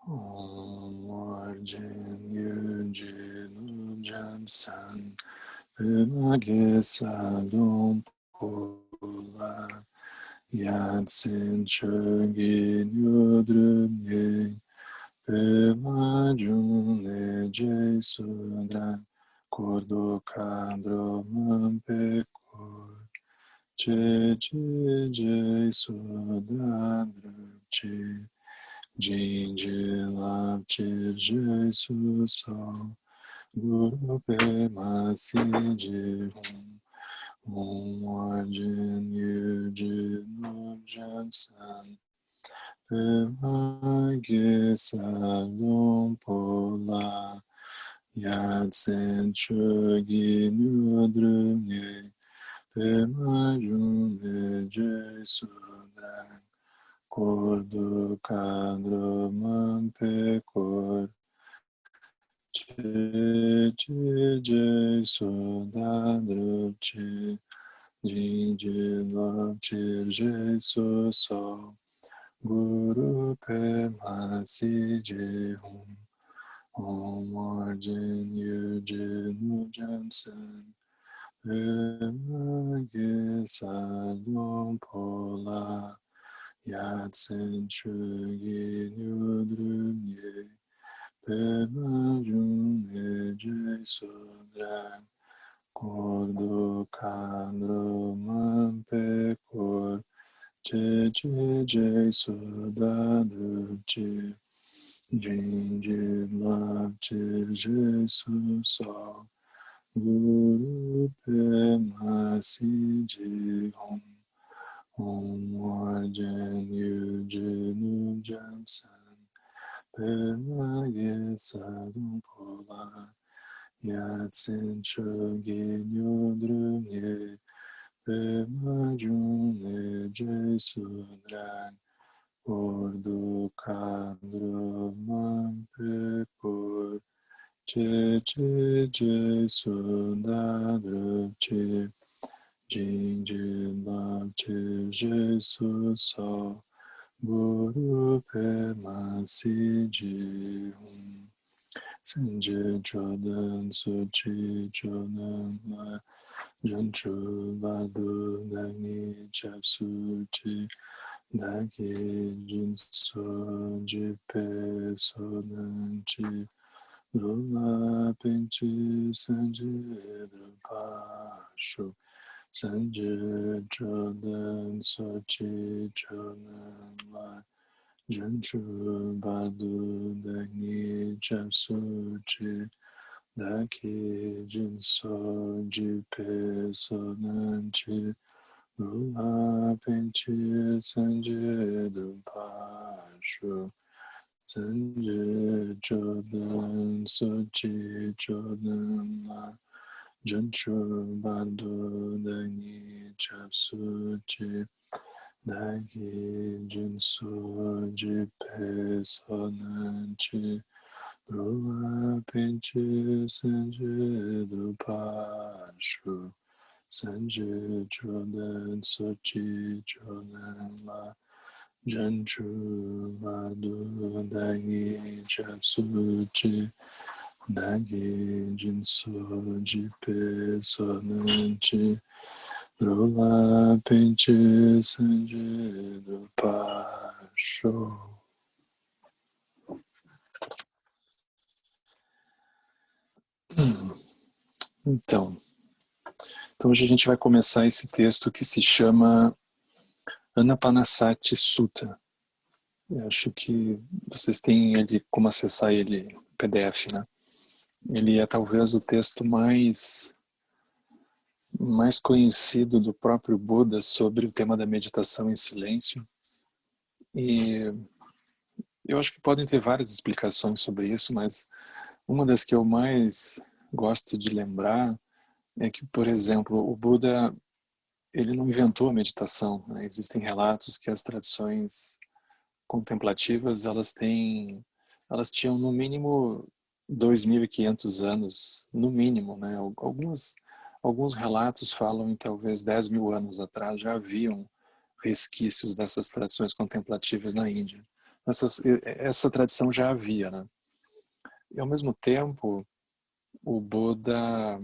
Om Orjin Yujin Ujan San Pimage Salum Pula Yatsen Chogin Yudrum Pema June Jai Sudra Kordo Kadro Mampekor Che Che Jai Sudra Che Jinji Lab Che Jai Suso Guru Pema Siji Om Arjun Yujin Nubjan San Pema Salum Pola Yatsen Chogi Nudrunye Pema June Jai Sudra Kordo Kadro Mampekor Che Che Jai Sodadro Che Jinji Lab Che Jai So Guru Pema Si Je Hum Om Arjun Yujin Ujan San Pema Ge Salum Pola Yatsen Chogi Nyudrum Pema June Jai Sudra Kordo Kadro Mampekor Che Che Jai Sudra Che Jinji Lab Che Jai Suso Guru Pema Si Je Hum Om Arjan Yujin Ujan San Pema Ge Salum Pola Yatsen Chogi Nyudrum Ye Pema June Jai Sudran Ordo Kadro Mampekor Che Che Jai Sudadro Che Jinji Lab Che Jai Suso Guru Pema Si Je Hum Sanje Chodan Sochi Chodan La Janchu Badu Dani Chapsu Chi Daki Jinso Jipe Sodan Chi Lula Pinchi Sanje Drupashu Sanje Chodan Sochi Chodan La Janchu Badu Dagni Chapsu Chi Daki Jinso Jipe Sodan Chi Lula Pinchi Sanje Drupashu Sanje Chodan Sochi Chodan La Janchu Badu Dagni Chapsu Chi Dagi Jinsu Jipe Sonan Chi Lua Pinchi Sanje Drupashu Sanje Chodan Sochi Chodan La Janchu Badu Dagi Chapsu Chi Dagi Jinsu Jipe Sonan Chi Lula Pinche Sanje do Pacho. Então hoje a gente vai começar esse texto que se chama Anapanasati Sutta. Eu acho que vocês têm ele, como acessar ele, PDF, né? Ele é talvez o texto mais conhecido do próprio Buda sobre o tema da meditação em silêncio. E eu acho que podem ter várias explicações sobre isso, mas uma das que eu mais gosto de lembrar é que, por exemplo, o Buda ele não inventou a meditação, né? Existem relatos que as tradições contemplativas elas tinham no mínimo 2.500 anos, no mínimo, né? Alguns relatos falam em talvez 10.000 anos atrás já haviam resquícios dessas tradições contemplativas na Índia. essa tradição já havia, né? E ao mesmo tempo, o Buda,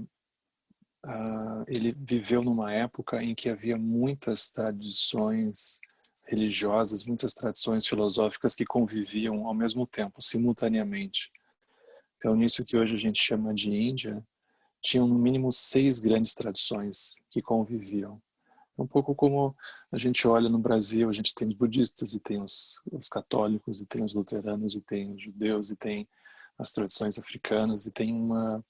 ele viveu numa época em que havia muitas tradições religiosas, muitas tradições filosóficas que conviviam ao mesmo tempo, simultaneamente. Então, nisso que hoje a gente chama de Índia, tinham no mínimo 6 grandes tradições que conviviam. Um pouco como a gente olha no Brasil, a gente tem os budistas e tem os católicos e tem os luteranos e tem os judeus e tem as tradições africanas e tem uma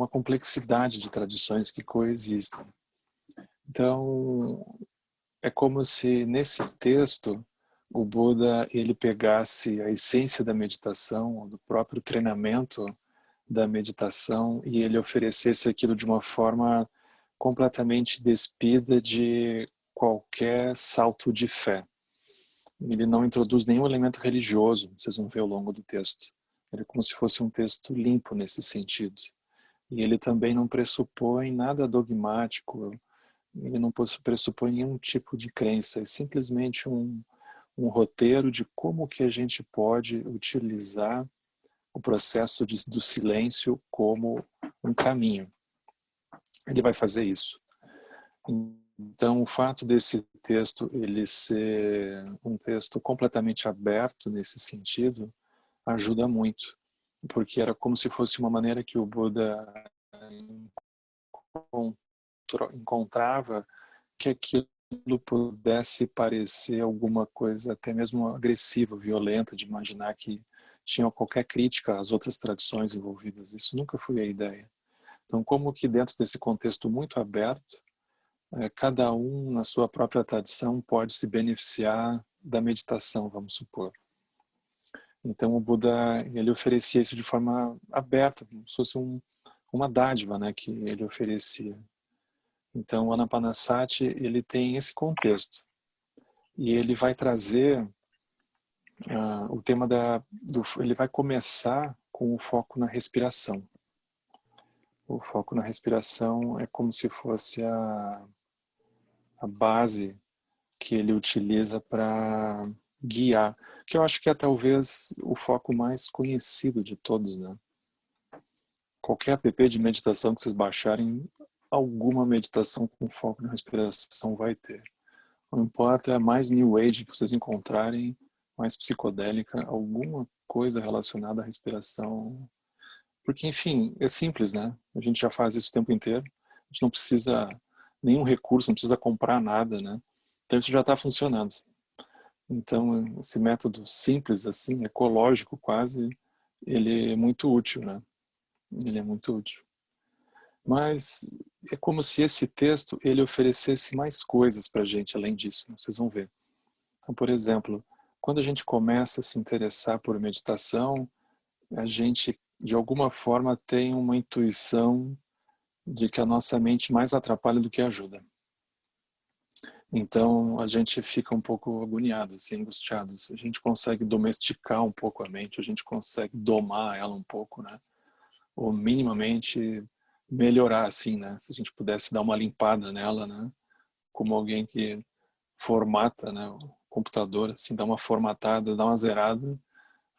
complexidade de tradições que coexistem. Então, é como se nesse texto o Buda ele pegasse a essência da meditação, do próprio treinamento da meditação e ele oferecesse aquilo de uma forma completamente despida de qualquer salto de fé. Ele não introduz nenhum elemento religioso, vocês vão ver ao longo do texto. Ele é como se fosse um texto limpo nesse sentido. E ele também não pressupõe nada dogmático, ele não pressupõe nenhum tipo de crença, é simplesmente um roteiro de como que a gente pode utilizar o processo do silêncio como um caminho. Ele vai fazer isso. Então, o fato desse texto ele ser um texto completamente aberto nesse sentido ajuda muito, porque era como se fosse uma maneira que o Buda encontrava que aquilo pudesse parecer alguma coisa até mesmo agressiva, violenta, de imaginar que tinha qualquer crítica às outras tradições envolvidas. Isso nunca foi a ideia. Então, como que dentro desse contexto muito aberto, cada um na sua própria tradição pode se beneficiar da meditação, vamos supor. Então, o Buda ele oferecia isso de forma aberta, como se fosse uma dádiva, né, que ele oferecia. Então, o Anapanasati ele tem esse contexto e ele vai trazer o tema ele vai começar com o foco na respiração. O foco na respiração é como se fosse a base que ele utiliza para guiar, que eu acho que é talvez o foco mais conhecido de todos, né? Qualquer app de meditação que vocês baixarem, alguma meditação com foco na respiração vai ter. Não importa, é mais New Age que vocês encontrarem, mais psicodélica, alguma coisa relacionada à respiração. Porque, enfim, é simples, né? A gente já faz isso o tempo inteiro. A gente não precisa nenhum recurso, não precisa comprar nada, né? Então isso já está funcionando. Então, esse método simples, assim, ecológico quase, ele é muito útil, né? Ele é muito útil. Mas é como se esse texto ele oferecesse mais coisas para a gente além disso, né? Vocês vão ver. Então, por exemplo, quando a gente começa a se interessar por meditação, a gente, de alguma forma, tem uma intuição de que a nossa mente mais atrapalha do que ajuda. Então, a gente fica um pouco agoniado, assim, angustiado. A gente consegue domesticar um pouco a mente, a gente consegue domar ela um pouco, né? Ou minimamente melhorar, assim, né? Se a gente pudesse dar uma limpada nela, né? Como alguém que formata, né, o computador, assim, dá uma formatada, dá uma zerada,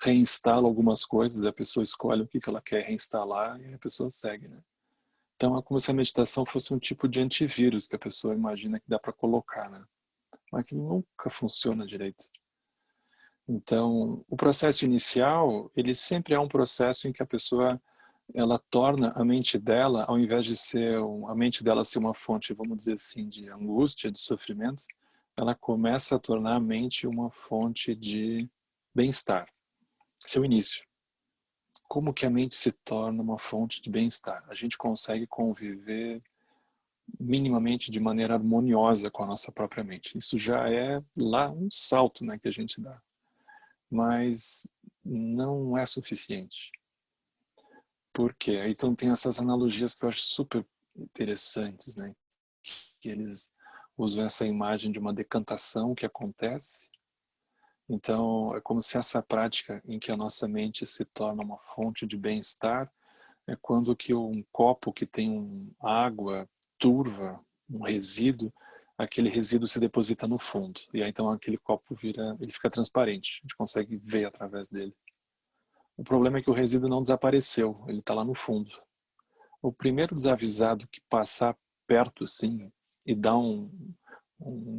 reinstala algumas coisas, a pessoa escolhe o que ela quer reinstalar e a pessoa segue, né? Então é como se a meditação fosse um tipo de antivírus que a pessoa imagina que dá para colocar, né? Mas que nunca funciona direito. Então, o processo inicial, ele sempre é um processo em que a pessoa ela torna a mente dela, ao invés de ser a mente dela ser uma fonte, vamos dizer assim, de angústia, de sofrimento, ela começa a tornar a mente uma fonte de bem-estar. Esse é o início. Como que a mente se torna uma fonte de bem-estar? A gente consegue conviver minimamente de maneira harmoniosa com a nossa própria mente. Isso já é lá um salto, né, que a gente dá. Mas não é suficiente. Por quê? Então tem essas analogias que eu acho super interessantes, né? Que eles usam essa imagem de uma decantação que acontece. Então é como se essa prática em que a nossa mente se torna uma fonte de bem-estar é quando que um copo que tem água turva, um resíduo, aquele resíduo se deposita no fundo. E aí então aquele copo ele fica transparente, a gente consegue ver através dele. O problema é que o resíduo não desapareceu, ele está lá no fundo. O primeiro desavisado que passar perto assim e dar um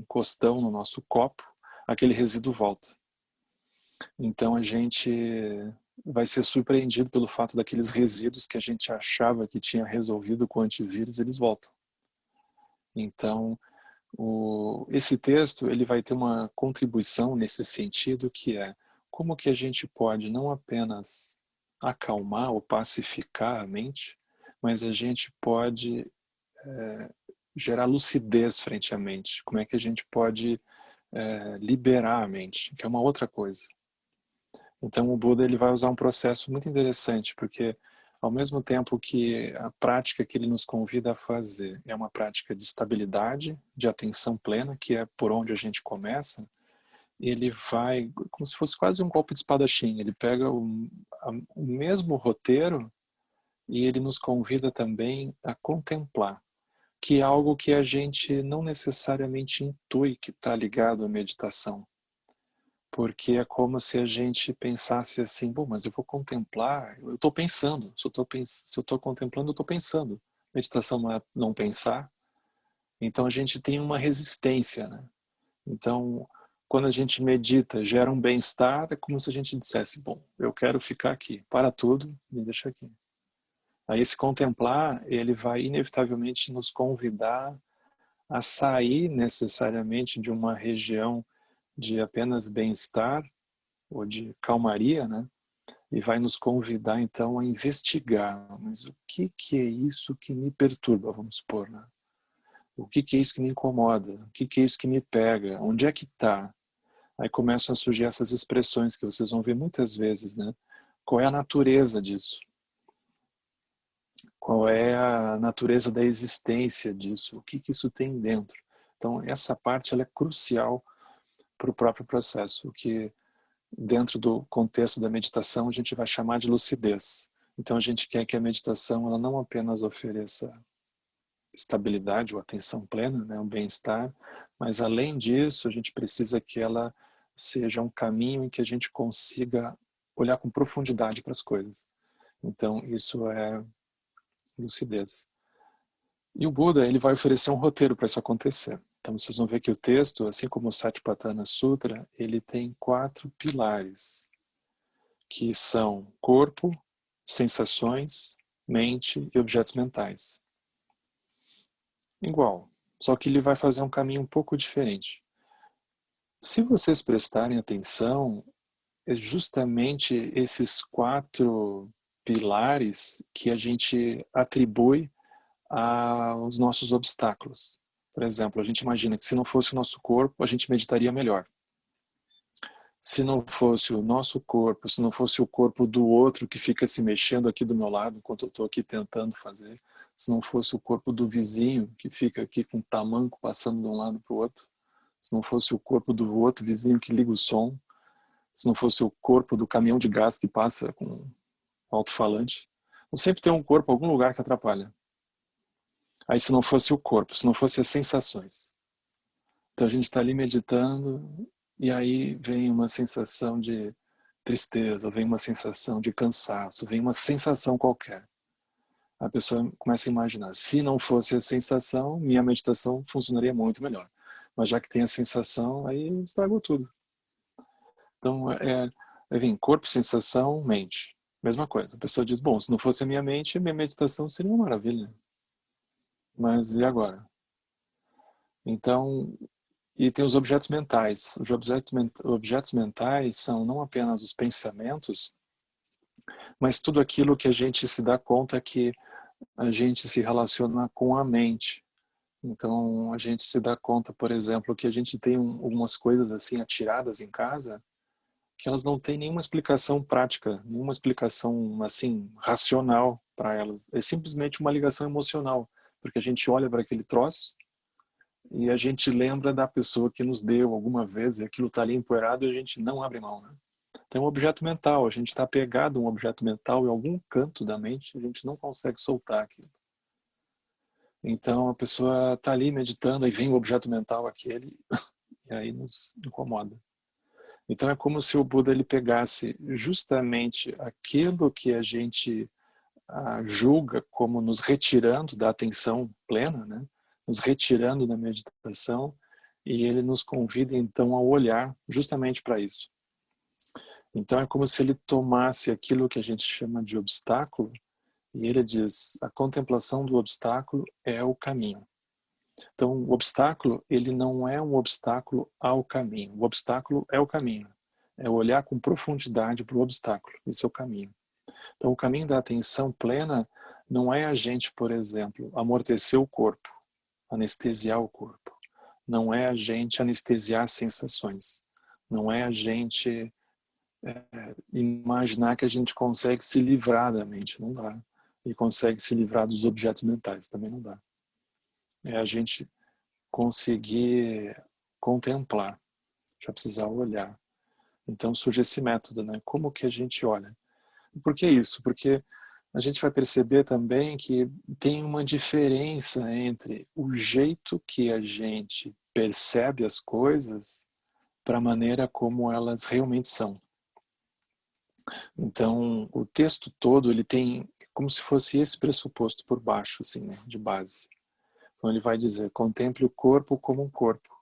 costão no nosso copo, aquele resíduo volta. Então a gente vai ser surpreendido pelo fato daqueles resíduos que a gente achava que tinha resolvido com o antivírus, eles voltam. Então, esse texto ele vai ter uma contribuição nesse sentido, que é como que a gente pode não apenas acalmar ou pacificar a mente, mas a gente pode gerar lucidez frente à mente. Como é que a gente pode liberar a mente, que é uma outra coisa. Então o Buda ele vai usar um processo muito interessante, porque ao mesmo tempo que a prática que ele nos convida a fazer é uma prática de estabilidade, de atenção plena, que é por onde a gente começa, ele vai, como se fosse quase um golpe de espadachim, ele pega o mesmo roteiro e ele nos convida também a contemplar, que é algo que a gente não necessariamente intui que está ligado à meditação. Porque é como se a gente pensasse assim, bom, mas eu vou contemplar, eu estou pensando, se eu estou contemplando, eu estou pensando. Meditação não é não pensar, então a gente tem uma resistência, né? Então, quando a gente medita, gera um bem-estar, é como se a gente dissesse, bom, eu quero ficar aqui, para tudo, me deixa aqui. Aí esse contemplar, ele vai inevitavelmente nos convidar a sair necessariamente de uma região de apenas bem-estar ou de calmaria, né? E vai nos convidar então a investigar, mas o que é isso que me perturba, vamos supor, né? O que é isso que me incomoda? O que é isso que me pega? Onde é que está? Aí começam a surgir essas expressões que vocês vão ver muitas vezes, né? Qual é a natureza disso? Qual é a natureza da existência disso? O que isso tem dentro? Então essa parte ela é crucial para o próprio processo, o que dentro do contexto da meditação a gente vai chamar de lucidez. Então a gente quer que a meditação ela não apenas ofereça estabilidade ou atenção plena, né, um bem-estar, mas além disso a gente precisa que ela seja um caminho em que a gente consiga olhar com profundidade para as coisas. Então isso é lucidez. E o Buda ele vai oferecer um roteiro para isso acontecer. Então vocês vão ver que o texto, assim como o Satipatthana Sutra, ele tem 4 pilares, que são corpo, sensações, mente e objetos mentais. Igual, só que ele vai fazer um caminho um pouco diferente. Se vocês prestarem atenção, é justamente esses 4 pilares que a gente atribui aos nossos obstáculos. Por exemplo, a gente imagina que se não fosse o nosso corpo, a gente meditaria melhor. Se não fosse o nosso corpo, se não fosse o corpo do outro que fica se mexendo aqui do meu lado enquanto eu estou aqui tentando fazer, se não fosse o corpo do vizinho que fica aqui com um tamanco passando de um lado para o outro, se não fosse o corpo do outro vizinho que liga o som, se não fosse o corpo do caminhão de gás que passa com alto-falante, então, sempre tem um corpo em algum lugar que atrapalha. Aí se não fosse o corpo, se não fosse as sensações. Então a gente está ali meditando e aí vem uma sensação de tristeza, vem uma sensação de cansaço, vem uma sensação qualquer. A pessoa começa a imaginar, se não fosse a sensação, minha meditação funcionaria muito melhor. Mas já que tem a sensação, aí estragou tudo. Então vem corpo, sensação, mente. Mesma coisa. A pessoa diz, bom, se não fosse a minha mente, minha meditação seria uma maravilha. Mas e agora? Então, e tem os objetos mentais. Os objetos mentais são não apenas os pensamentos, mas tudo aquilo que a gente se dá conta que a gente se relaciona com a mente. Então, a gente se dá conta, por exemplo, que a gente tem algumas coisas assim atiradas em casa que elas não têm nenhuma explicação prática, nenhuma explicação assim racional para elas. É simplesmente uma ligação emocional, porque a gente olha para aquele troço e a gente lembra da pessoa que nos deu alguma vez e aquilo está ali empoeirado e a gente não abre mão, né? Tem um objeto mental, a gente está pegado a um objeto mental em algum canto da mente, a gente não consegue soltar aquilo. Então a pessoa está ali meditando, aí vem o objeto mental aquele, e aí nos incomoda. Então é como se o Buda ele pegasse justamente aquilo que a gente julga como nos retirando da atenção plena, né? Nos retirando da meditação, e ele nos convida então a olhar justamente para isso. Então é como se ele tomasse aquilo que a gente chama de obstáculo, e ele diz, a contemplação do obstáculo é o caminho. Então o obstáculo, ele não é um obstáculo ao caminho, o obstáculo é o caminho. É olhar com profundidade para o obstáculo, esse é o caminho. Então o caminho da atenção plena não é a gente, por exemplo, amortecer o corpo, anestesiar o corpo. Não é a gente anestesiar as sensações. Não é a gente imaginar que a gente consegue se livrar da mente, não dá. E consegue se livrar dos objetos mentais, também não dá. É a gente conseguir contemplar, já precisar olhar. Então surge esse método, né? Como que a gente olha? Por que isso? Porque a gente vai perceber também que tem uma diferença entre o jeito que a gente percebe as coisas para a maneira como elas realmente são. Então, o texto todo, ele tem como se fosse esse pressuposto por baixo, assim, né, de base. Então ele vai dizer, contemple o corpo como um corpo.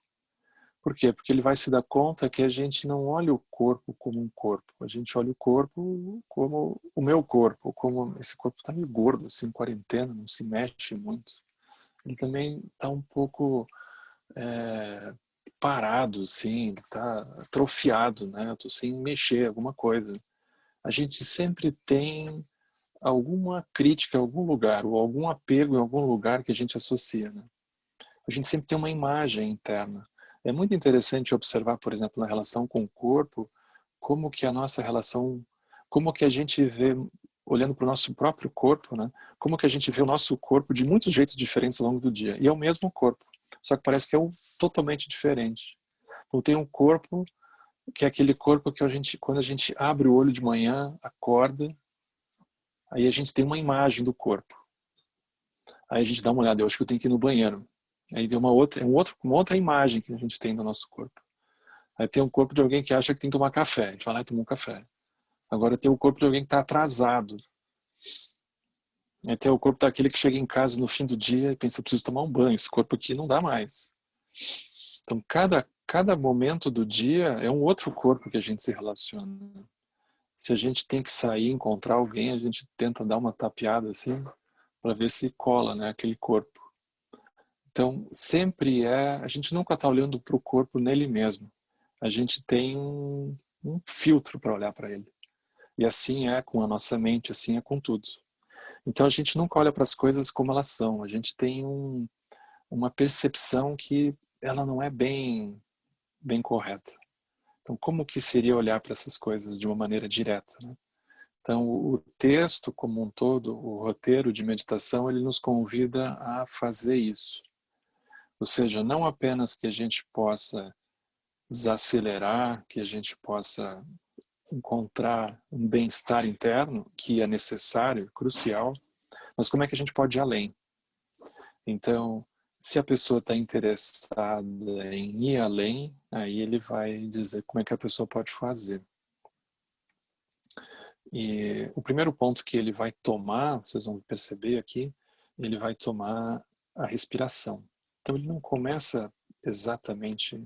Por quê? Porque ele vai se dar conta que a gente não olha o corpo como um corpo. A gente olha o corpo como o meu corpo, como esse corpo está meio gordo, assim, em quarentena, não se mexe muito. Ele também está um pouco parado, assim, está atrofiado, né? Estou sem mexer, alguma coisa. A gente sempre tem alguma crítica em algum lugar, ou algum apego em algum lugar que a gente associa, né? A gente sempre tem uma imagem interna. É muito interessante observar, por exemplo, na relação com o corpo, como que a nossa relação, como que a gente vê, olhando para o nosso próprio corpo, né? Como que a gente vê o nosso corpo de muitos jeitos diferentes ao longo do dia. E é o mesmo corpo, só que parece que é totalmente diferente. Então tem um corpo que é aquele corpo que a gente, quando a gente abre o olho de manhã, acorda, aí a gente tem uma imagem do corpo. Aí a gente dá uma olhada, eu acho que eu tenho que ir no banheiro. Aí tem uma outra imagem que a gente tem do nosso corpo. Aí tem um corpo de alguém que acha que tem que tomar café. A gente vai lá e toma um café. Agora tem o corpo de alguém que está atrasado. Aí tem o corpo daquele que chega em casa no fim do dia e pensa, eu preciso tomar um banho. Esse corpo aqui não dá mais. Então cada momento do dia é um outro corpo que a gente se relaciona. Se a gente tem que sair, encontrar alguém, a gente tenta dar uma tapeada assim para ver se cola, né, aquele corpo. Então, sempre a gente nunca está olhando para o corpo nele mesmo. A gente tem um filtro para olhar para ele. E assim é com a nossa mente, assim é com tudo. Então, a gente nunca olha para as coisas como elas são. A gente tem uma percepção que ela não é bem correta. Então, como que seria olhar para essas coisas de uma maneira direta, né? Então, o texto como um todo, o roteiro de meditação, ele nos convida a fazer isso. Ou seja, não apenas que a gente possa desacelerar, que a gente possa encontrar um bem-estar interno, que é necessário, crucial, mas como é que a gente pode ir além? Então, se a pessoa está interessada em ir além, aí ele vai dizer como é que a pessoa pode fazer. E o primeiro ponto que ele vai tomar, vocês vão perceber aqui, ele vai tomar a respiração. Então ele não começa exatamente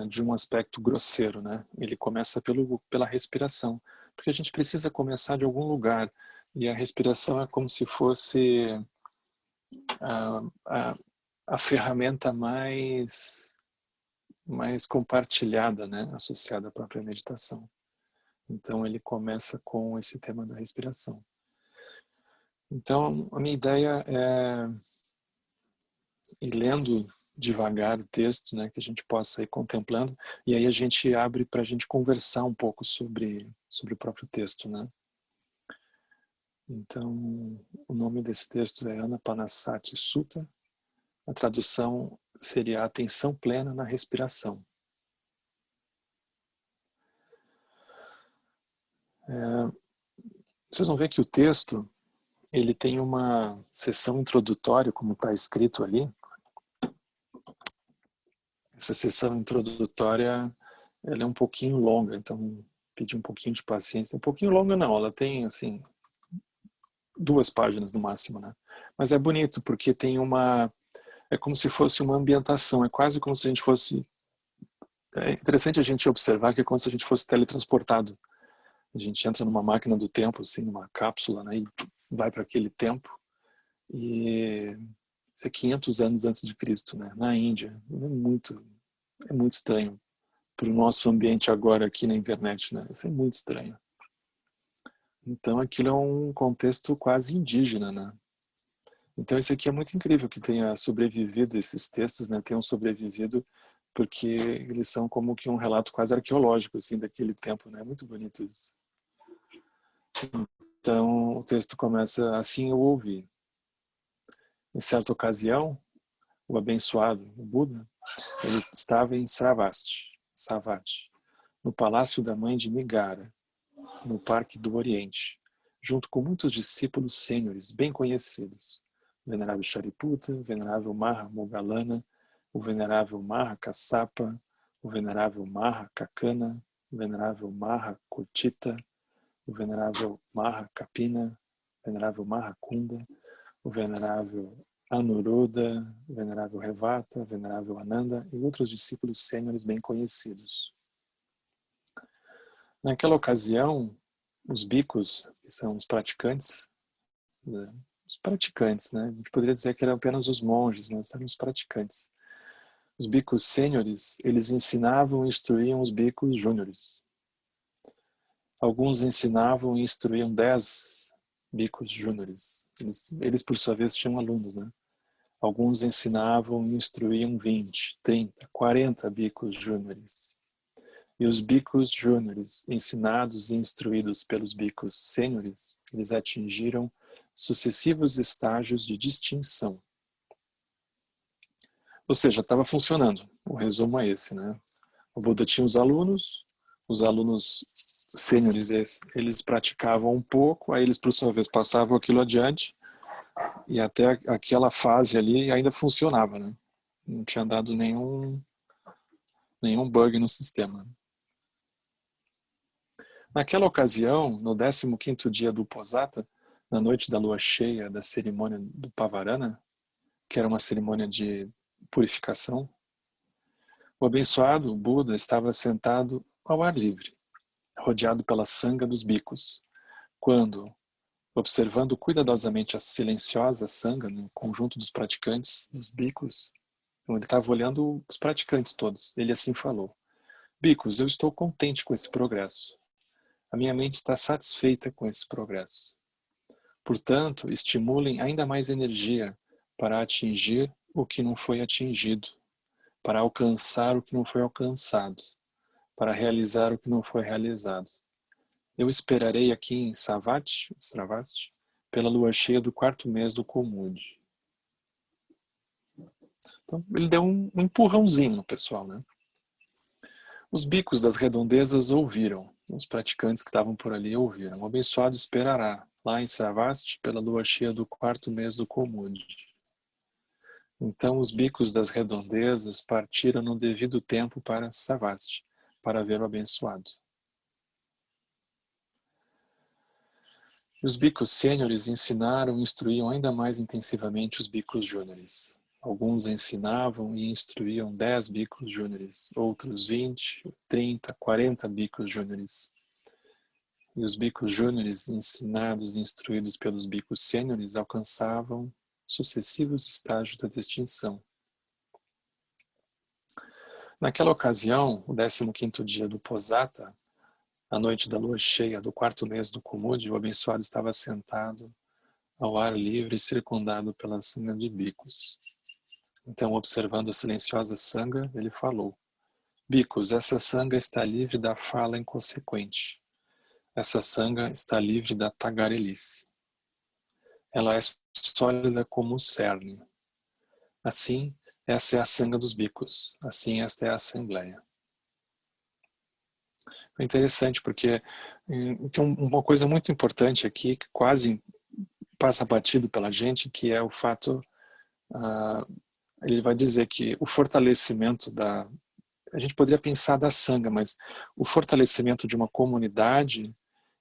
de um aspecto grosseiro, né? Ele começa pela respiração, porque a gente precisa começar de algum lugar, e a respiração é como se fosse a, a, a ferramenta mais compartilhada, né? Associada à própria meditação. Então ele começa com esse tema da respiração. Então a minha ideia é ir lendo devagar o texto, né, que a gente possa ir contemplando, e aí a gente abre para a gente conversar um pouco sobre o próprio texto, né? Então, o nome desse texto é Anapanasati Sutta. A tradução seria Atenção Plena na Respiração. Vocês vão ver que o texto, ele tem uma sessão introdutória, como está escrito ali. Essa sessão introdutória, ela é um pouquinho longa, então pedi um pouquinho de paciência. Um pouquinho longa não, ela tem assim 2 páginas no máximo, né? Mas é bonito porque tem é como se fosse uma ambientação, é quase como se a gente fosse, é interessante a gente observar que é como se a gente fosse teletransportado. A gente entra numa máquina do tempo, assim, numa cápsula, né, e vai para aquele tempo. E isso é 500 anos antes de Cristo, né, na Índia. É muito estranho para o nosso ambiente agora aqui na internet, né? Isso é muito estranho. Então aquilo é um contexto quase indígena, né? Então isso aqui é muito incrível que tenha sobrevivido esses textos, né? Tenham sobrevivido porque eles são como que um relato quase arqueológico assim daquele tempo, né? É muito bonito isso. Então o texto começa assim: eu ouvi. Em certa ocasião, o abençoado, o Buda, ele estava em Savatthi, no palácio da mãe de Migara, no Parque do Oriente, junto com muitos discípulos sêniores bem conhecidos, o venerável Shariputa, o venerável Maha Moggallana, o venerável Maha Kassapa, o venerável Maha Kaccana, o venerável Maha Kotita, o venerável Maha Kapina, o venerável Maha Kunda, o venerável Anuruddha, o venerável Revata, o venerável Ananda e outros discípulos sêniores bem conhecidos. Naquela ocasião, os bhikkhus, que são os praticantes, né? A gente poderia dizer que eram apenas os monges, mas eram os praticantes. Os bhikkhus sêniores, eles ensinavam e instruíam os bhikkhus júniores. Alguns ensinavam e instruíam 10 bhikkhus júniores. Eles, por sua vez, tinham alunos, né? Alguns ensinavam e instruíam 20, 30, 40 bhikkhus júniores. E os bhikkhus júniores, ensinados e instruídos pelos bhikkhus sêniores, eles atingiram sucessivos estágios de distinção. Ou seja, estava funcionando. O resumo é esse, né? O Buda tinha os alunos sêniores, eles praticavam um pouco, aí eles, por sua vez, passavam aquilo adiante, e até aquela fase ali ainda funcionava, né? Não tinha dado nenhum bug no sistema. Naquela ocasião, no 15º dia do Uposatha, na noite da lua cheia da cerimônia do Pavarana, que era uma cerimônia de purificação, o abençoado Buda estava sentado ao ar livre, rodeado pela sanga dos bhikkhus, quando, observando cuidadosamente a silenciosa sanga no conjunto dos praticantes, dos bhikkhus, então ele estava olhando os praticantes todos, ele assim falou: bhikkhus, eu estou contente com esse progresso. A minha mente está satisfeita com esse progresso. Portanto, estimulem ainda mais energia para atingir o que não foi atingido, para alcançar o que não foi alcançado, para realizar o que não foi realizado. Eu esperarei aqui em Savatthi, pela lua cheia do 4º mês do Komudi. Então, ele deu um empurrãozinho no pessoal, né? Os bhikkhus das redondezas ouviram, os praticantes que estavam por ali ouviram. O abençoado esperará, lá em Savatthi, pela lua cheia do 4º mês do Komudi. Então os bhikkhus das redondezas partiram no devido tempo para Savatthi, para ver o abençoado. Os bhikkhus sêniores ensinaram e instruíam ainda mais intensivamente os bhikkhus júniores. Alguns ensinavam e instruíam 10 bhikkhus júniores, outros 20, 30, 40 bhikkhus júniores. E os bhikkhus júniores, ensinados e instruídos pelos bhikkhus sêniores, alcançavam sucessivos estágios da distinção. Naquela ocasião, o 15º dia do Uposatha, a noite da lua cheia do 4º mês do Komudi, o abençoado estava sentado ao ar livre, circundado pela sanga de bhikkhus. Então, observando a silenciosa sanga, ele falou: bhikkhus, essa sanga está livre da fala inconsequente. Essa sanga está livre da tagarelice. Ela é sólida como o cerne. Assim, essa é a sanga dos bhikkhus. Assim, esta é a assembleia. É interessante porque tem uma coisa muito importante aqui, que quase passa batido pela gente, que é o fato, ele vai dizer que o fortalecimento a gente poderia pensar da sanga, mas o fortalecimento de uma comunidade,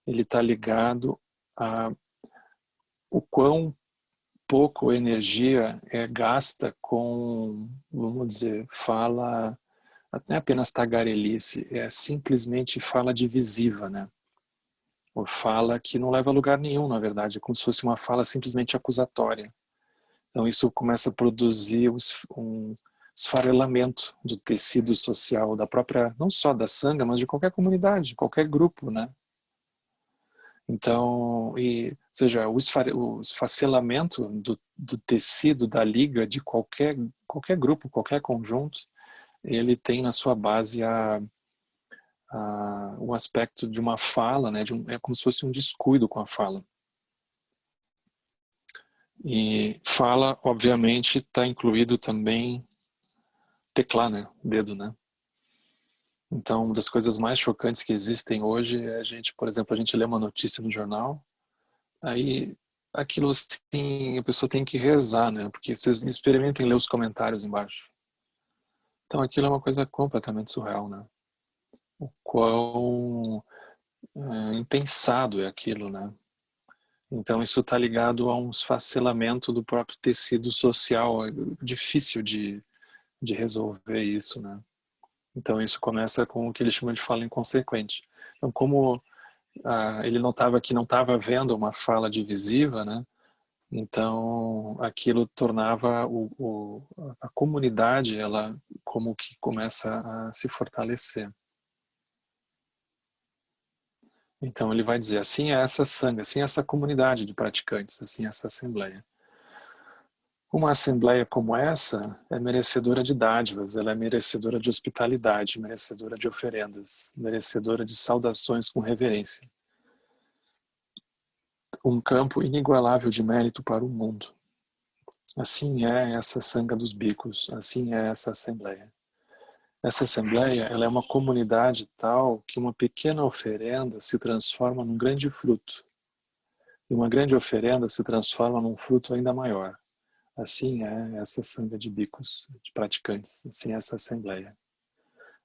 ele está ligado a o quão pouco energia é gasta com, vamos dizer, fala, não é apenas tagarelice, é simplesmente fala divisiva, né? Ou fala que não leva a lugar nenhum, na verdade, é como se fosse uma fala simplesmente acusatória. Então isso começa a produzir um esfarelamento do tecido social, da própria, não só da sanga, mas de qualquer comunidade, de qualquer grupo, né? Então, ou seja, o esfacelamento do tecido, da liga, de qualquer grupo, qualquer conjunto, ele tem na sua base o aspecto de uma fala, né, é como se fosse um descuido com a fala. E fala, obviamente, está incluído também teclar, né, dedo, né. Então, uma das coisas mais chocantes que existem hoje é por exemplo, a gente lê uma notícia no jornal, aí aquilo assim, a pessoa tem que rezar, né, porque vocês experimentem ler os comentários embaixo. Então aquilo é uma coisa completamente surreal, né. O quão impensado é aquilo, né. Então isso está ligado a um esfacelamento do próprio tecido social, é difícil de resolver isso, né. Então isso começa com o que ele chama de fala inconsequente. Então como ele notava que não estava havendo uma fala divisiva, né, então aquilo tornava a comunidade, ela como que começa a se fortalecer. Então ele vai dizer, assim é essa sanga, assim é essa comunidade de praticantes, assim é essa assembleia. Uma assembleia como essa é merecedora de dádivas, ela é merecedora de hospitalidade, merecedora de oferendas, merecedora de saudações com reverência. Um campo inigualável de mérito para o mundo. Assim é essa sanga dos bicos, assim é essa assembleia. Essa assembleia, ela é uma comunidade tal que uma pequena oferenda se transforma num grande fruto. E uma grande oferenda se transforma num fruto ainda maior. Assim é essa sanga de bicos, de praticantes, assim é essa assembleia.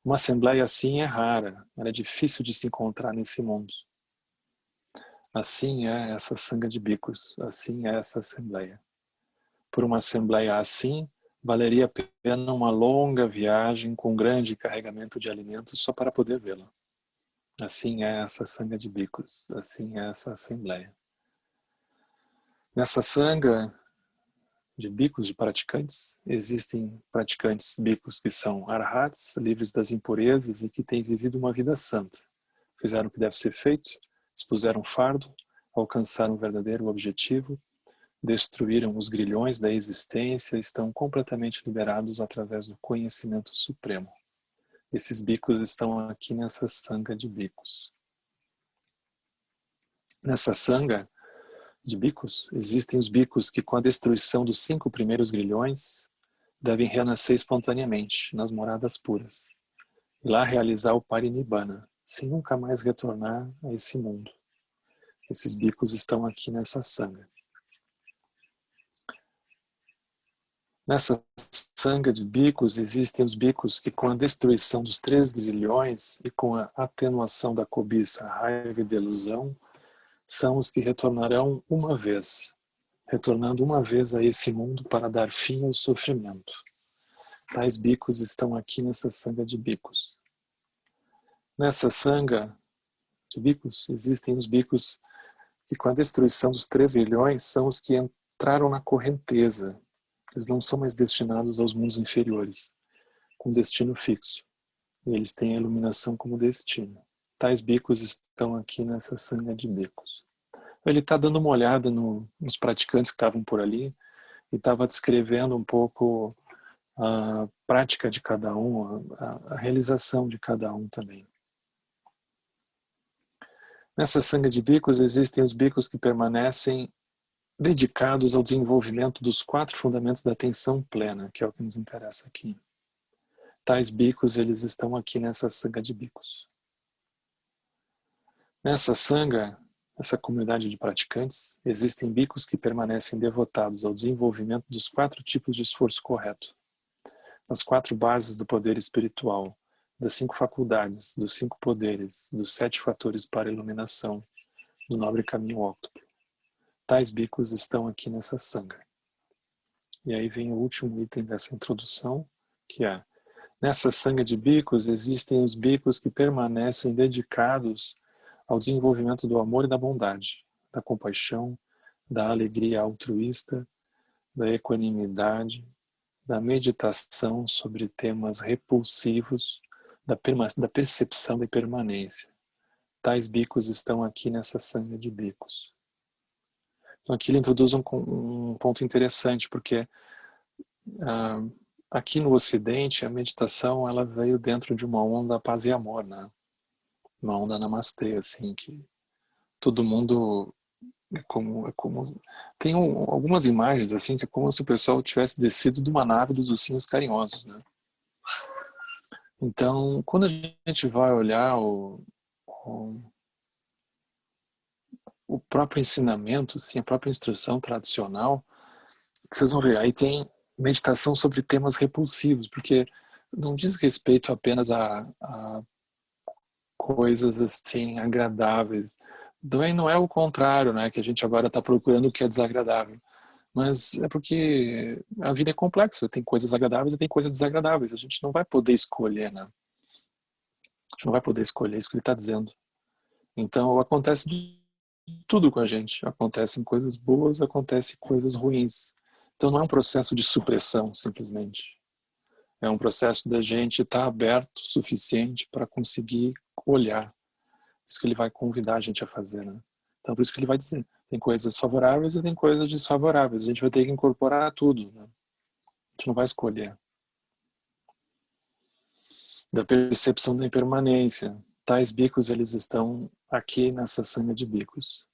Uma assembleia assim é rara, ela é difícil de se encontrar nesse mundo. Assim é essa sanga de bicos, assim é essa assembleia. Por uma assembleia assim, valeria a pena uma longa viagem com grande carregamento de alimentos só para poder vê-la. Assim é essa sanga de bicos, assim é essa assembleia. Nessa sanga de bicos de praticantes, existem praticantes bicos que são arhats, livres das impurezas e que têm vivido uma vida santa. Fizeram o que deve ser feito, expuseram fardo, alcançaram o verdadeiro objetivo, destruíram os grilhões da existência e estão completamente liberados através do conhecimento supremo. Esses bicos estão aqui nessa sanga de bicos. Nessa sanga de bicos, existem os bicos que, com a destruição dos 5 primeiros grilhões, devem renascer espontaneamente nas moradas puras e lá realizar o parinibbana, sem nunca mais retornar a esse mundo. Esses bicos estão aqui nessa sanga. Nessa sanga de bicos existem os bicos que, com a destruição dos 3 grilhões e com a atenuação da cobiça, raiva e delusão, são os que retornarão uma vez, retornando uma vez a esse mundo para dar fim ao sofrimento. Tais bicos estão aqui nessa sanga de bicos. Nessa sanga de bicos existem os bicos que, com a destruição dos 3 grilhões, são os que entraram na correnteza. Eles não são mais destinados aos mundos inferiores, com destino fixo. Eles têm a iluminação como destino. Tais bicos estão aqui nessa sanga de bicos. Ele está dando uma olhada nos praticantes que estavam por ali e estava descrevendo um pouco a prática de cada um, a realização de cada um também. Nessa sanga de bicos existem os bicos que permanecem dedicados ao desenvolvimento dos 4 fundamentos da atenção plena, que é o que nos interessa aqui. Tais bicos, eles estão aqui nessa sanga de bicos. Nessa sanga, essa comunidade de praticantes, existem bhikkhus que permanecem devotados ao desenvolvimento dos 4 tipos de esforço correto, das 4 bases do poder espiritual, das 5 faculdades, dos 5 poderes, dos 7 fatores para a iluminação, do nobre caminho óctuplo. Tais bhikkhus estão aqui nessa sangha. E aí vem o último item dessa introdução, que é: nessa sangha de bhikkhus existem os bhikkhus que permanecem dedicados ao desenvolvimento do amor e da bondade, da compaixão, da alegria altruísta, da equanimidade, da meditação sobre temas repulsivos, da percepção da impermanência. Tais bhikkhus estão aqui nessa sangha de bhikkhus. Então aqui ele introduz um ponto interessante, porque aqui no Ocidente a meditação ela veio dentro de uma onda paz e amor, né? Uma onda namastê, assim, que todo mundo tem algumas imagens assim que é como se o pessoal tivesse descido de uma nave dos ursinhos carinhosos, né? Então, quando a gente vai olhar o próprio ensinamento, assim, a própria instrução tradicional, vocês vão ver, aí tem meditação sobre temas repulsivos, porque não diz respeito apenas a coisas assim agradáveis. Também não é o contrário, né? Que a gente agora está procurando o que é desagradável. Mas é porque a vida é complexa, tem coisas agradáveis e tem coisas desagradáveis. A gente não vai poder escolher, né? A gente não vai poder escolher, é isso que ele está dizendo. Então acontece de tudo com a gente. Acontecem coisas boas, acontecem coisas ruins. Então não é um processo de supressão, simplesmente. É um processo da gente estar aberto o suficiente para conseguir olhar. Isso que ele vai convidar a gente a fazer, né? Então por isso que ele vai dizer, tem coisas favoráveis e tem coisas desfavoráveis. A gente vai ter que incorporar tudo, né? A gente não vai escolher. Da percepção da impermanência. Tais bhikkhus, eles estão aqui nessa sangha de bhikkhus.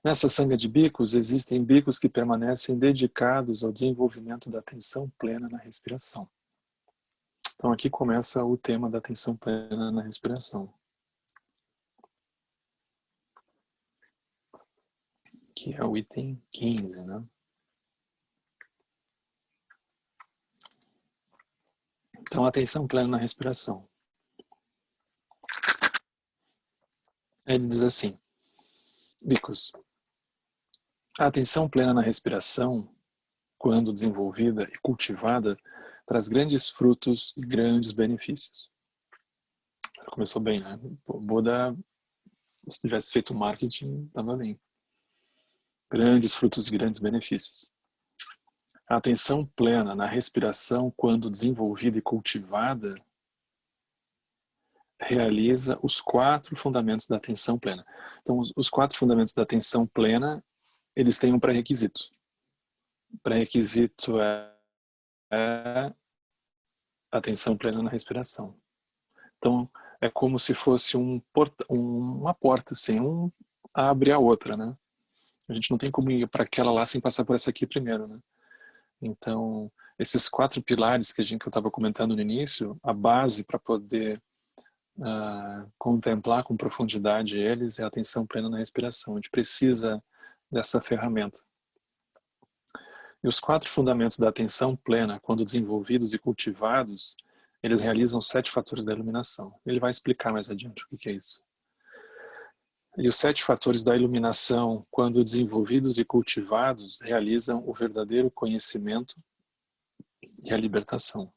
Nessa sangha de bhikkhus, existem bhikkhus que permanecem dedicados ao desenvolvimento da atenção plena na respiração. Então aqui começa o tema da atenção plena na respiração, que é o item 15, né? Então, atenção plena na respiração. Ele diz assim: bhikkhus, a atenção plena na respiração, quando desenvolvida e cultivada, traz grandes frutos e grandes benefícios. Começou bem, né? O Buda, se tivesse feito marketing, estava bem. Grandes frutos e grandes benefícios. A atenção plena na respiração, quando desenvolvida e cultivada, realiza os 4 fundamentos da atenção plena. Então, os 4 fundamentos da atenção plena, eles têm um pré-requisito. O pré-requisito é atenção plena na respiração. Então, é como se fosse uma porta, assim, um abre a outra, né? A gente não tem como ir para aquela lá sem passar por essa aqui primeiro, né? Então, esses 4 pilares que eu estava comentando no início, a base para poder contemplar com profundidade eles é a atenção plena na respiração. A gente precisa dessa ferramenta. E os 4 fundamentos da atenção plena, quando desenvolvidos e cultivados, eles realizam 7 fatores da iluminação. Ele vai explicar mais adiante o que é isso. E os 7 fatores da iluminação, quando desenvolvidos e cultivados, realizam o verdadeiro conhecimento e a libertação.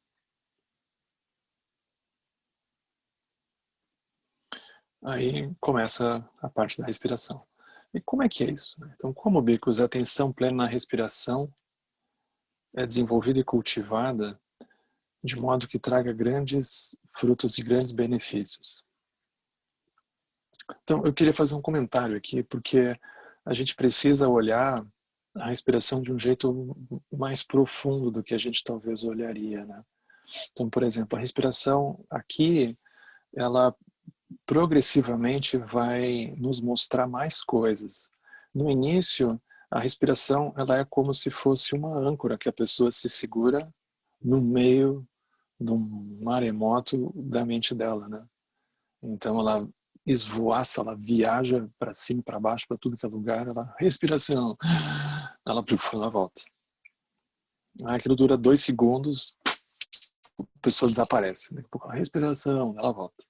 Aí começa a parte da respiração. E como é que é isso? Então, como, bhikkhus, a atenção plena na respiração é desenvolvida e cultivada de modo que traga grandes frutos e grandes benefícios. Então, eu queria fazer um comentário aqui, porque a gente precisa olhar a respiração de um jeito mais profundo do que a gente talvez olharia, né? Então, por exemplo, a respiração aqui, ela progressivamente vai nos mostrar mais coisas. No início, a respiração ela é como se fosse uma âncora que a pessoa se segura no meio de um maremoto da mente dela, né? Então ela esvoaça, ela viaja para cima, para baixo, para tudo que é lugar, ela, respiração, ela volta. Aquilo dura 2 segundos, a pessoa desaparece. Daqui a pouco, a respiração, ela volta.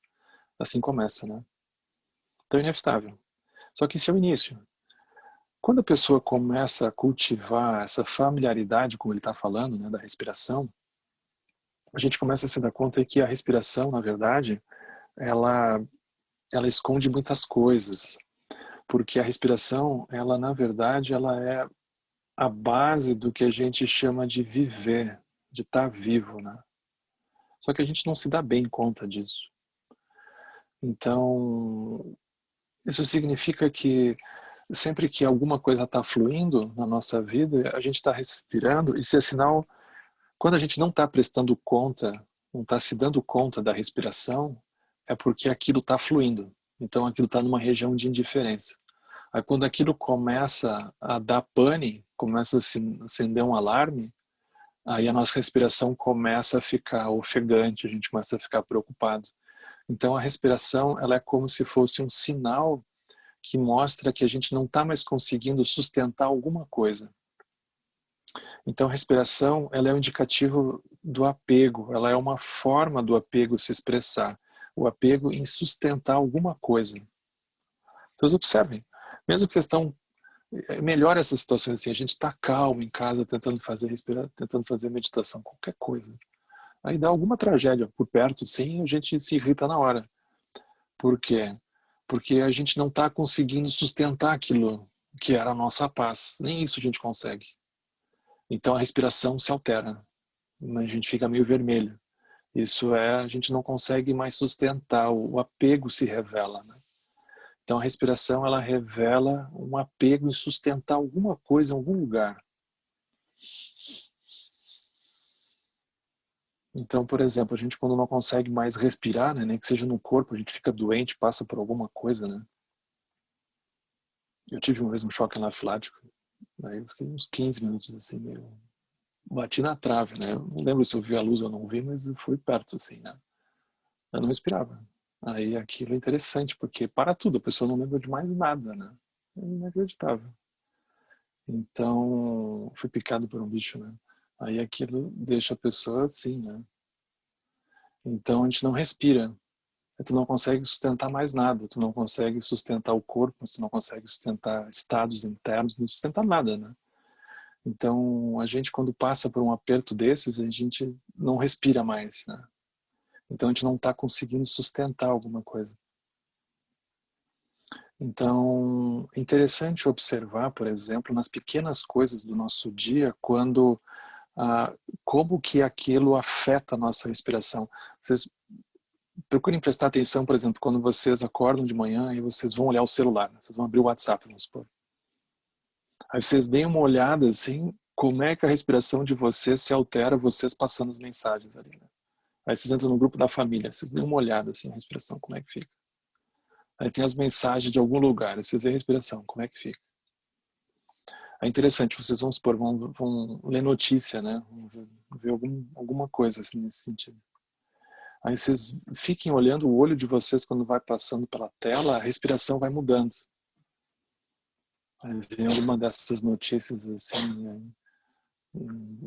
Assim começa, né? Então é inevitável. Só que esse é o início. Quando a pessoa começa a cultivar essa familiaridade, como ele está falando, né, da respiração, a gente começa a se dar conta que a respiração, na verdade, ela esconde muitas coisas. Porque a respiração, ela na verdade, ela é a base do que a gente chama de viver, de estar vivo, né? Só que a gente não se dá bem conta disso. Então, isso significa que sempre que alguma coisa está fluindo na nossa vida, a gente está respirando, e se é sinal, quando a gente não está prestando conta, não está se dando conta da respiração, é porque aquilo está fluindo. Então aquilo está numa região de indiferença. Aí quando aquilo começa a dar pane, começa a se acender um alarme, aí a nossa respiração começa a ficar ofegante, a gente começa a ficar preocupado. Então a respiração, ela é como se fosse um sinal que mostra que a gente não está mais conseguindo sustentar alguma coisa. Então a respiração, ela é um indicativo do apego, ela é uma forma do apego se expressar, o apego em sustentar alguma coisa. Então observem, mesmo que vocês estão, melhor essa situação assim, a gente está calmo em casa, tentando fazer respirar, tentando fazer meditação, qualquer coisa. Aí dá alguma tragédia por perto, sim, a gente se irrita na hora. Por quê? Porque a gente não está conseguindo sustentar aquilo que era a nossa paz. Nem isso a gente consegue. Então a respiração se altera. A gente fica meio vermelho. Isso é, a gente não consegue mais sustentar, o apego se revela, né? Então a respiração, ela revela um apego em sustentar alguma coisa em algum lugar. Então, por exemplo, a gente quando não consegue mais respirar, né, nem que seja no corpo, a gente fica doente, passa por alguma coisa, né? Eu tive uma vez um choque anafilático, aí eu fiquei uns 15 minutos assim, meio... bati na trave, né? Eu não lembro se eu vi a luz ou não vi, mas eu fui perto, assim, né? Eu não respirava. Aí aquilo é interessante, porque para tudo, a pessoa não lembra de mais nada, né? É inacreditável. Então, fui picado por um bicho, né? Aí aquilo deixa a pessoa assim, né? Então a gente não respira. Tu não consegue sustentar mais nada, tu não consegue sustentar o corpo, tu não consegue sustentar estados internos, não sustenta nada, né? Então, a gente quando passa por um aperto desses, a gente não respira mais, né? Então, a gente não está conseguindo sustentar alguma coisa. Então, é interessante observar, por exemplo, nas pequenas coisas do nosso dia, quando como que aquilo afeta a nossa respiração. Vocês procurem prestar atenção, por exemplo, quando vocês acordam de manhã e vocês vão olhar o celular, né? Vocês vão abrir o WhatsApp, vamos supor. Aí vocês deem uma olhada assim, como é que a respiração de vocês se altera, vocês passando as mensagens ali, né? Aí vocês entram no grupo da família, vocês deem uma olhada assim, a respiração, como é que fica. Aí tem as mensagens de algum lugar, vocês veem a respiração, como é que fica. É interessante, vocês vão supor, vão ler notícia, né? Vão ver alguma coisa assim nesse sentido. Aí vocês fiquem olhando o olho de vocês quando vai passando pela tela, a respiração vai mudando. Aí vem alguma dessas notícias assim,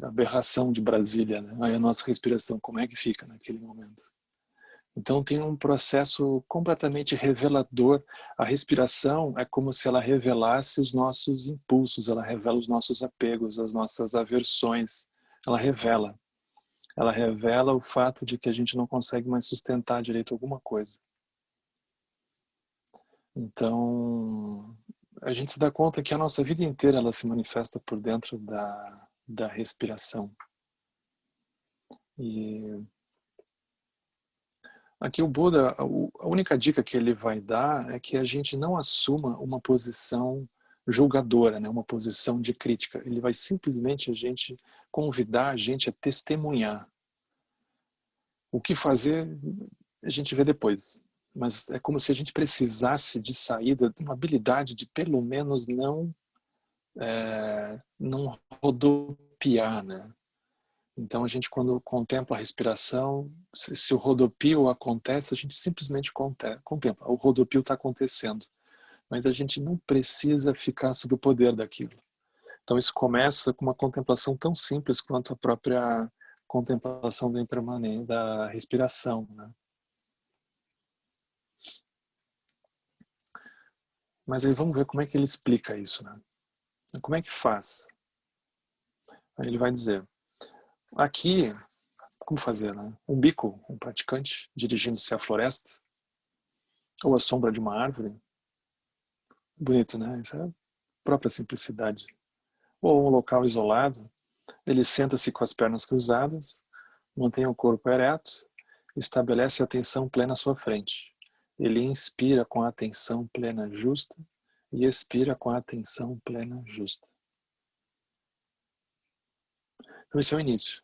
aberração de Brasília, né? Aí a nossa respiração, como é que fica naquele momento? Então tem um processo completamente revelador. A respiração é como se ela revelasse os nossos impulsos, ela revela os nossos apegos, as nossas aversões. Ela revela. Ela revela o fato de que a gente não consegue mais sustentar direito alguma coisa. Então, a gente se dá conta que a nossa vida inteira ela se manifesta por dentro da respiração. E aqui o Buda, a única dica que ele vai dar é que a gente não assuma uma posição julgadora, né? Uma posição de crítica. Ele vai simplesmente convidar a gente a testemunhar. O que fazer, a gente vê depois. Mas é como se a gente precisasse de saída, de uma habilidade de pelo menos não rodopiar, né? Então, a gente, quando contempla a respiração, se o rodopio acontece, a gente simplesmente contempla. O rodopio está acontecendo, mas a gente não precisa ficar sob o poder daquilo. Então, isso começa com uma contemplação tão simples quanto a própria contemplação da impermanência, da respiração, né? Mas aí vamos ver como é que ele explica isso, né? Como é que faz? Aí ele vai dizer, aqui, como fazer, né? Um bico, um praticante, dirigindo-se à floresta, ou à sombra de uma árvore. Bonito, né? Isso é a própria simplicidade. Ou um local isolado, ele senta-se com as pernas cruzadas, mantém o corpo ereto, estabelece a atenção plena à sua frente. Ele inspira com a atenção plena justa e expira com a atenção plena justa. Então esse é o início.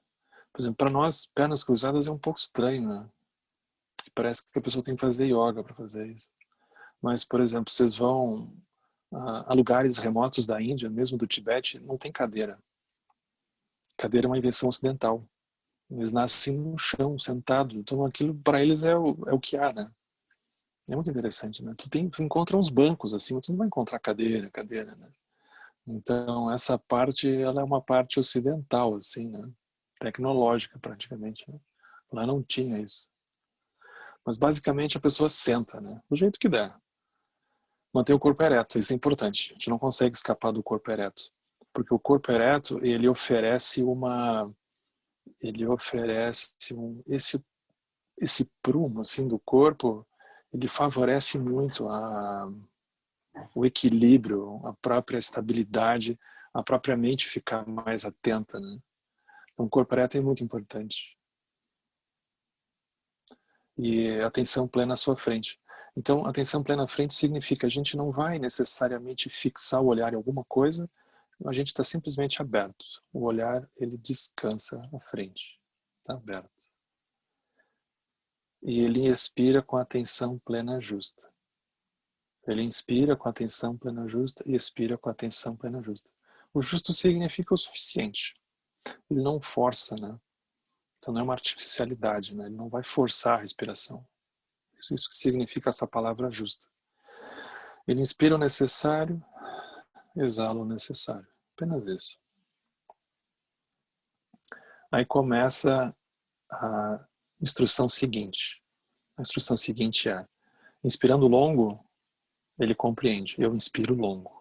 Por exemplo, para nós, pernas cruzadas é um pouco estranho, né? Parece que a pessoa tem que fazer yoga para fazer isso. Mas, por exemplo, vocês vão a lugares remotos da Índia, mesmo do Tibete, não tem cadeira. Cadeira é uma invenção ocidental. Eles nascem no chão, sentado. Então aquilo para eles é o que há, né? É muito interessante, né? Tu encontra uns bancos assim, mas tu não vai encontrar cadeira, né? Então essa parte, ela é uma parte ocidental, assim, né? Tecnológica praticamente, né? Lá não tinha isso. Mas basicamente a pessoa senta, né? Do jeito que der. Manter o corpo ereto, isso é importante. A gente não consegue escapar do corpo ereto. Porque o corpo ereto, esse prumo assim do corpo, ele favorece muito o equilíbrio, a própria estabilidade, a própria mente ficar mais atenta, né? Então, o corpo ereto é muito importante. E atenção plena à sua frente. Então, atenção plena à frente significa a gente não vai necessariamente fixar o olhar em alguma coisa, a gente está simplesmente aberto. O olhar, ele descansa à frente. Está aberto. E ele expira com a atenção plena justa. Ele inspira com a atenção plena justa e expira com a atenção plena justa. O justo significa o suficiente. Ele não força, né? Então não é uma artificialidade, né? Ele não vai forçar a respiração. Isso que significa essa palavra justa. Ele inspira o necessário, exala o necessário. Apenas isso. Aí começa a instrução seguinte. A instrução seguinte é: inspirando longo, ele compreende. Eu inspiro longo.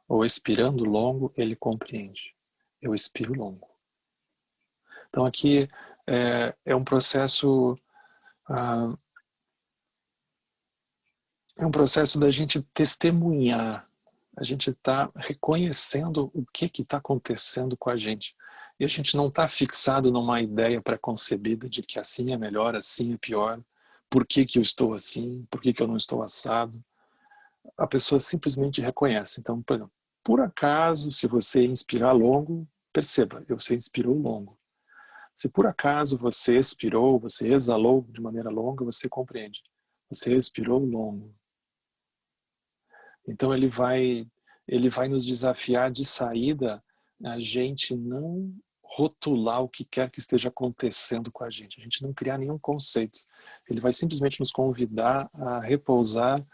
Ou expirando longo, ele compreende. Eu expiro longo. Então aqui é um processo é um processo da gente testemunhar. A gente está reconhecendo o que está acontecendo com a gente. E a gente não está fixado numa ideia pré-concebida de que assim é melhor, assim é pior. Por que eu estou assim? Por que eu não estou assado? A pessoa simplesmente reconhece. Então, por acaso, se você inspirar longo, perceba, você inspirou longo. Se por acaso você expirou, você exalou de maneira longa, você compreende. Você expirou longo. Então ele vai nos desafiar de saída a gente não rotular o que quer que esteja acontecendo com a gente não criar nenhum conceito. Ele vai simplesmente nos convidar a repousar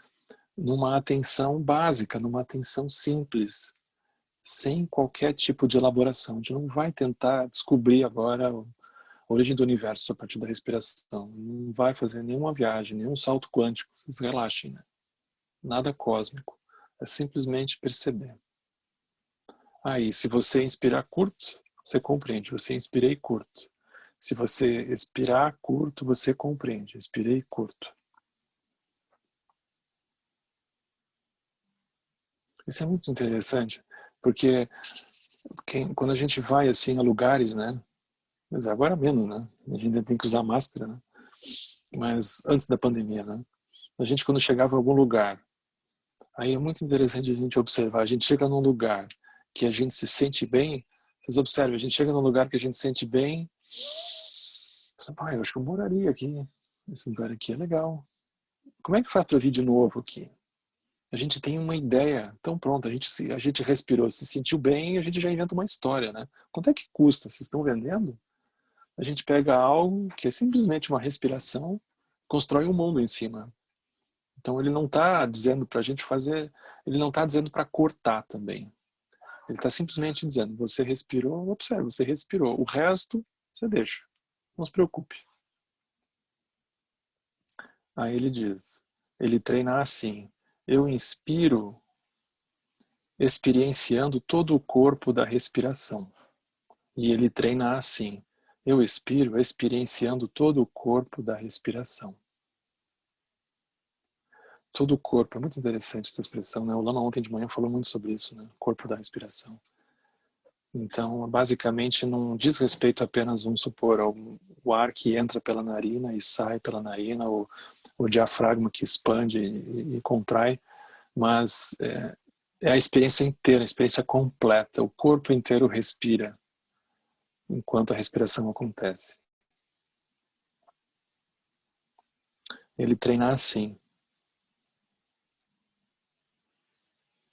numa atenção básica, numa atenção simples, sem qualquer tipo de elaboração. A gente não vai tentar descobrir agora a origem do universo a partir da respiração. Não vai fazer nenhuma viagem, nenhum salto quântico. Vocês relaxem, né? Nada cósmico. É simplesmente perceber. Aí, se você inspirar curto, você compreende. Você inspirei curto. Se você expirar curto, você compreende. Expirei curto. Isso é muito interessante, porque quando a gente vai assim a lugares, né? Mas agora menos, né? A gente ainda tem que usar máscara, né? Mas antes da pandemia, né? A gente quando chegava a algum lugar, aí é muito interessante a gente observar. A gente chega num lugar que a gente se sente bem. Vocês observem, a gente chega num lugar que a gente se sente bem. Você, eu acho que eu moraria aqui. Esse lugar aqui é legal. Como é que faz para vir de novo aqui? A gente tem uma ideia. Então pronto, a gente respirou, se sentiu bem, a gente já inventa uma história, né? Quanto é que custa? Vocês estão vendendo? A gente pega algo que é simplesmente uma respiração, constrói um mundo em cima. Então ele não está dizendo para a gente fazer, ele não está dizendo para cortar também. Ele está simplesmente dizendo, você respirou, observe, você respirou. O resto, você deixa. Não se preocupe. Aí ele diz, ele treina assim, eu inspiro experienciando todo o corpo da respiração. E ele treina assim, eu expiro experienciando todo o corpo da respiração. Todo o corpo, é muito interessante essa expressão, né? O Lama ontem de manhã falou muito sobre isso, né? Corpo da respiração. Então, basicamente, não diz respeito apenas, vamos supor, ao o ar que entra pela narina e sai pela narina, ou o diafragma que expande e contrai, mas é a experiência inteira, a experiência completa. O corpo inteiro respira enquanto a respiração acontece. Ele treina assim.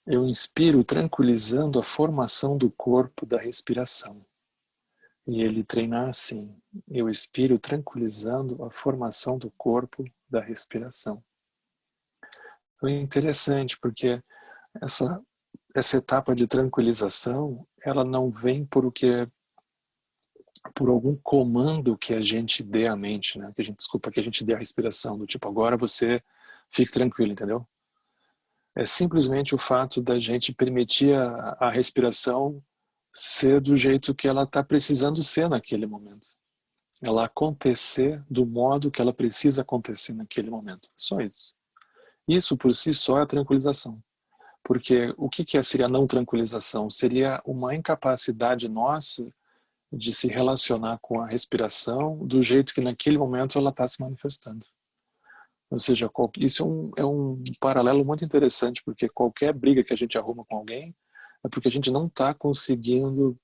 Eu inspiro tranquilizando a formação do corpo da respiração. E ele treina assim. Eu expiro tranquilizando a formação do corpo da respiração. Então é interessante porque essa etapa de tranquilização, ela não vem por algum comando que a gente dê à mente, né? Que a gente dê à respiração, do tipo, agora você fique tranquilo, entendeu? É simplesmente o fato da gente permitir a respiração ser do jeito que ela está precisando ser naquele momento. Ela acontecer do modo que ela precisa acontecer naquele momento. Só isso. Isso por si só é a tranquilização. Porque o que seria a não tranquilização? Seria uma incapacidade nossa de se relacionar com a respiração do jeito que naquele momento ela está se manifestando. Ou seja, isso é um paralelo muito interessante, porque qualquer briga que a gente arruma com alguém é porque a gente não está conseguindo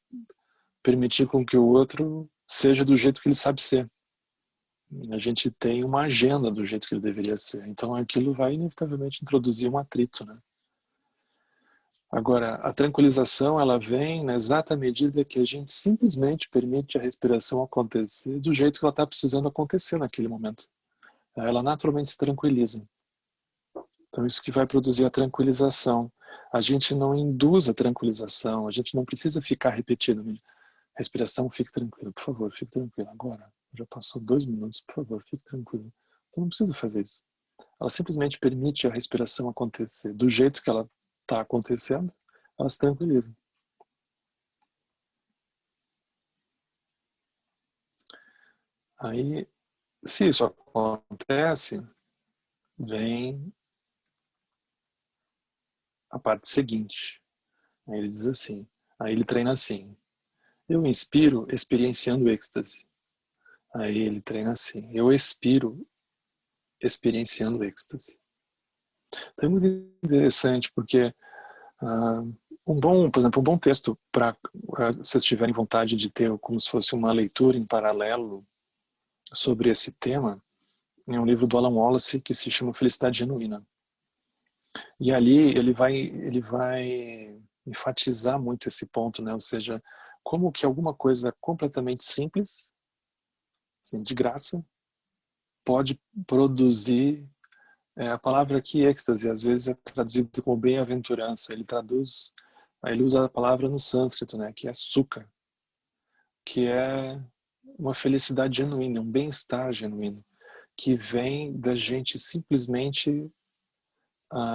permitir com que o outro seja do jeito que ele sabe ser. A gente tem uma agenda do jeito que ele deveria ser. Então aquilo vai inevitavelmente introduzir um atrito, né? Agora, a tranquilização, ela vem na exata medida que a gente simplesmente permite a respiração acontecer do jeito que ela está precisando acontecer naquele momento. Ela naturalmente se tranquiliza. Então isso que vai produzir a tranquilização. A gente não induz a tranquilização, a gente não precisa ficar repetindo. Respiração, fique tranquilo, por favor, fique tranquilo. Agora, já passou 2 minutos, por favor, fique tranquilo. Então não precisa fazer isso. Ela simplesmente permite a respiração acontecer do jeito que ela está acontecendo, ela se tranquiliza. Aí, se isso acontece, vem a parte seguinte. Aí ele diz assim, aí ele treina assim, eu inspiro experienciando êxtase. Aí ele treina assim, eu expiro experienciando êxtase. Então é muito interessante porque por exemplo, um bom texto para vocês tiverem vontade de ter como se fosse uma leitura em paralelo sobre esse tema, é um livro do Alan Wallace que se chama Felicidade Genuína. E ali ele vai enfatizar muito esse ponto, né? Ou seja, como que alguma coisa completamente simples, assim, de graça, pode produzir a palavra aqui, êxtase, às vezes é traduzido como bem-aventurança. Ele usa a palavra no sânscrito, né? Que é sukha, que é uma felicidade genuína, um bem-estar genuíno, que vem da gente simplesmente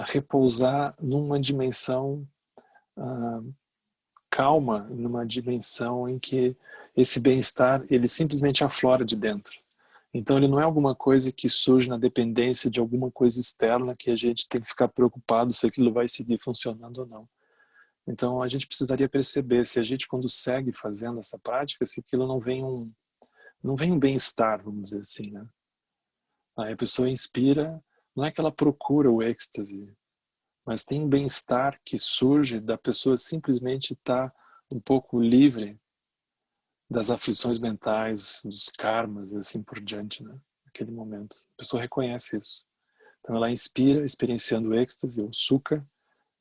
repousar numa dimensão calma, numa dimensão em que esse bem-estar ele simplesmente aflora de dentro. Então ele não é alguma coisa que surge na dependência de alguma coisa externa que a gente tem que ficar preocupado se aquilo vai seguir funcionando ou não. Então a gente precisaria perceber se a gente quando segue fazendo essa prática, se aquilo não vem um bem-estar, vamos dizer assim, né? Aí a pessoa inspira, não é que ela procura o êxtase, mas tem um bem-estar que surge da pessoa simplesmente estar um pouco livre das aflições mentais, dos karmas e assim por diante, né? Naquele momento. A pessoa reconhece isso. Então ela inspira, experienciando o êxtase, o sukha,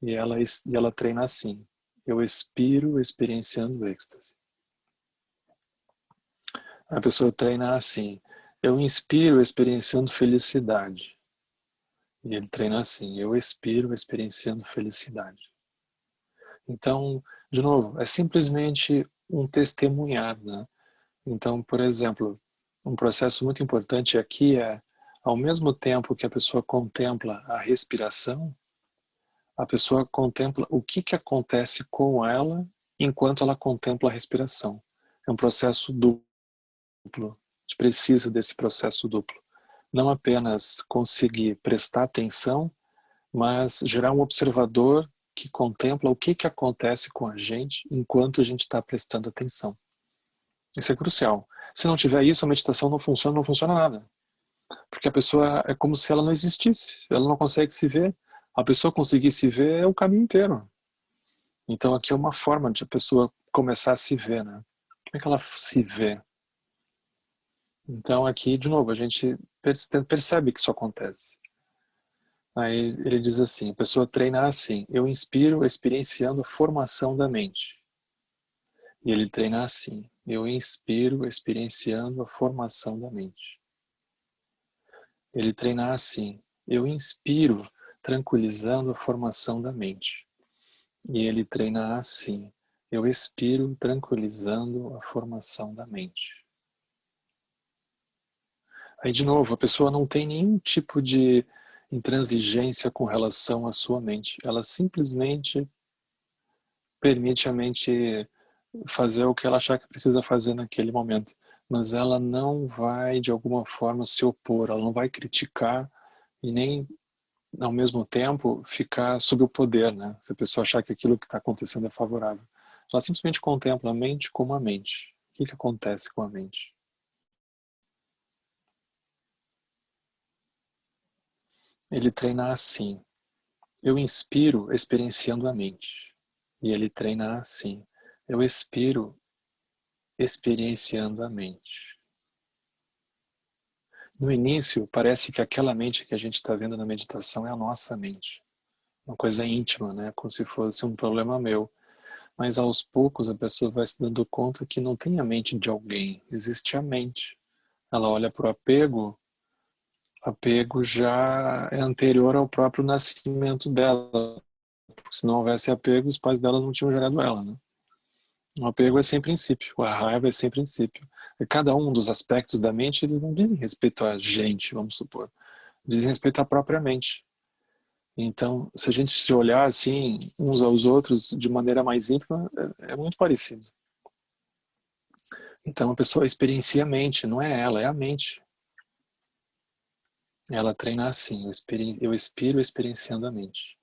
e ela treina assim. Eu expiro, experienciando o êxtase. A pessoa treina assim: eu inspiro experienciando felicidade. E ele treina assim: eu expiro experienciando felicidade. Então, de novo, é simplesmente um testemunhar, né? Então, por exemplo, um processo muito importante aqui é, ao mesmo tempo que a pessoa contempla a respiração, a pessoa contempla o que acontece com ela enquanto ela contempla a respiração. É um processo duplo. A gente precisa desse processo duplo. Não apenas conseguir prestar atenção, mas gerar um observador que contempla o que acontece com a gente enquanto a gente está prestando atenção. Isso é crucial. Se não tiver isso, a meditação não funciona nada. Porque a pessoa é como se ela não existisse, ela não consegue se ver. A pessoa conseguir se ver é o caminho inteiro. Então aqui é uma forma de a pessoa começar a se ver, né? Como é que ela se vê? Então aqui, de novo, a gente percebe que isso acontece. Aí ele diz assim, a pessoa treina assim: eu inspiro experienciando a formação da mente. E ele treina assim: eu inspiro experienciando a formação da mente. Ele treina assim: eu inspiro tranquilizando a formação da mente. E ele treina assim: eu expiro tranquilizando a formação da mente. Aí de novo, a pessoa não tem nenhum tipo de intransigência com relação à sua mente. Ela simplesmente permite a mente fazer o que ela achar que precisa fazer naquele momento. Mas ela não vai, de alguma forma, se opor, ela não vai criticar e nem, ao mesmo tempo, ficar sob o poder, né? Se a pessoa achar que aquilo que está acontecendo é favorável. Ela simplesmente contempla a mente como a mente. O que acontece com a mente? Ele treina assim: eu inspiro experienciando a mente. E ele treina assim: eu expiro experienciando a mente. No início, parece que aquela mente que a gente está vendo na meditação é a nossa mente. Uma coisa íntima, né? Como se fosse um problema meu. Mas aos poucos a pessoa vai se dando conta que não tem a mente de alguém, existe a mente. Ela olha para o apego, apego já é anterior ao próprio nascimento dela. Se não houvesse apego, os pais dela não tinham gerado ela, né? O apego é sem princípio, a raiva é sem princípio. E cada um dos aspectos da mente, eles não dizem respeito a gente, vamos supor. Dizem respeito à própria mente. Então, se a gente se olhar assim, uns aos outros, de maneira mais íntima, é muito parecido. Então, a pessoa experiencia a mente, não é ela, é a mente. Ela treina assim: eu expiro experienciando a mente.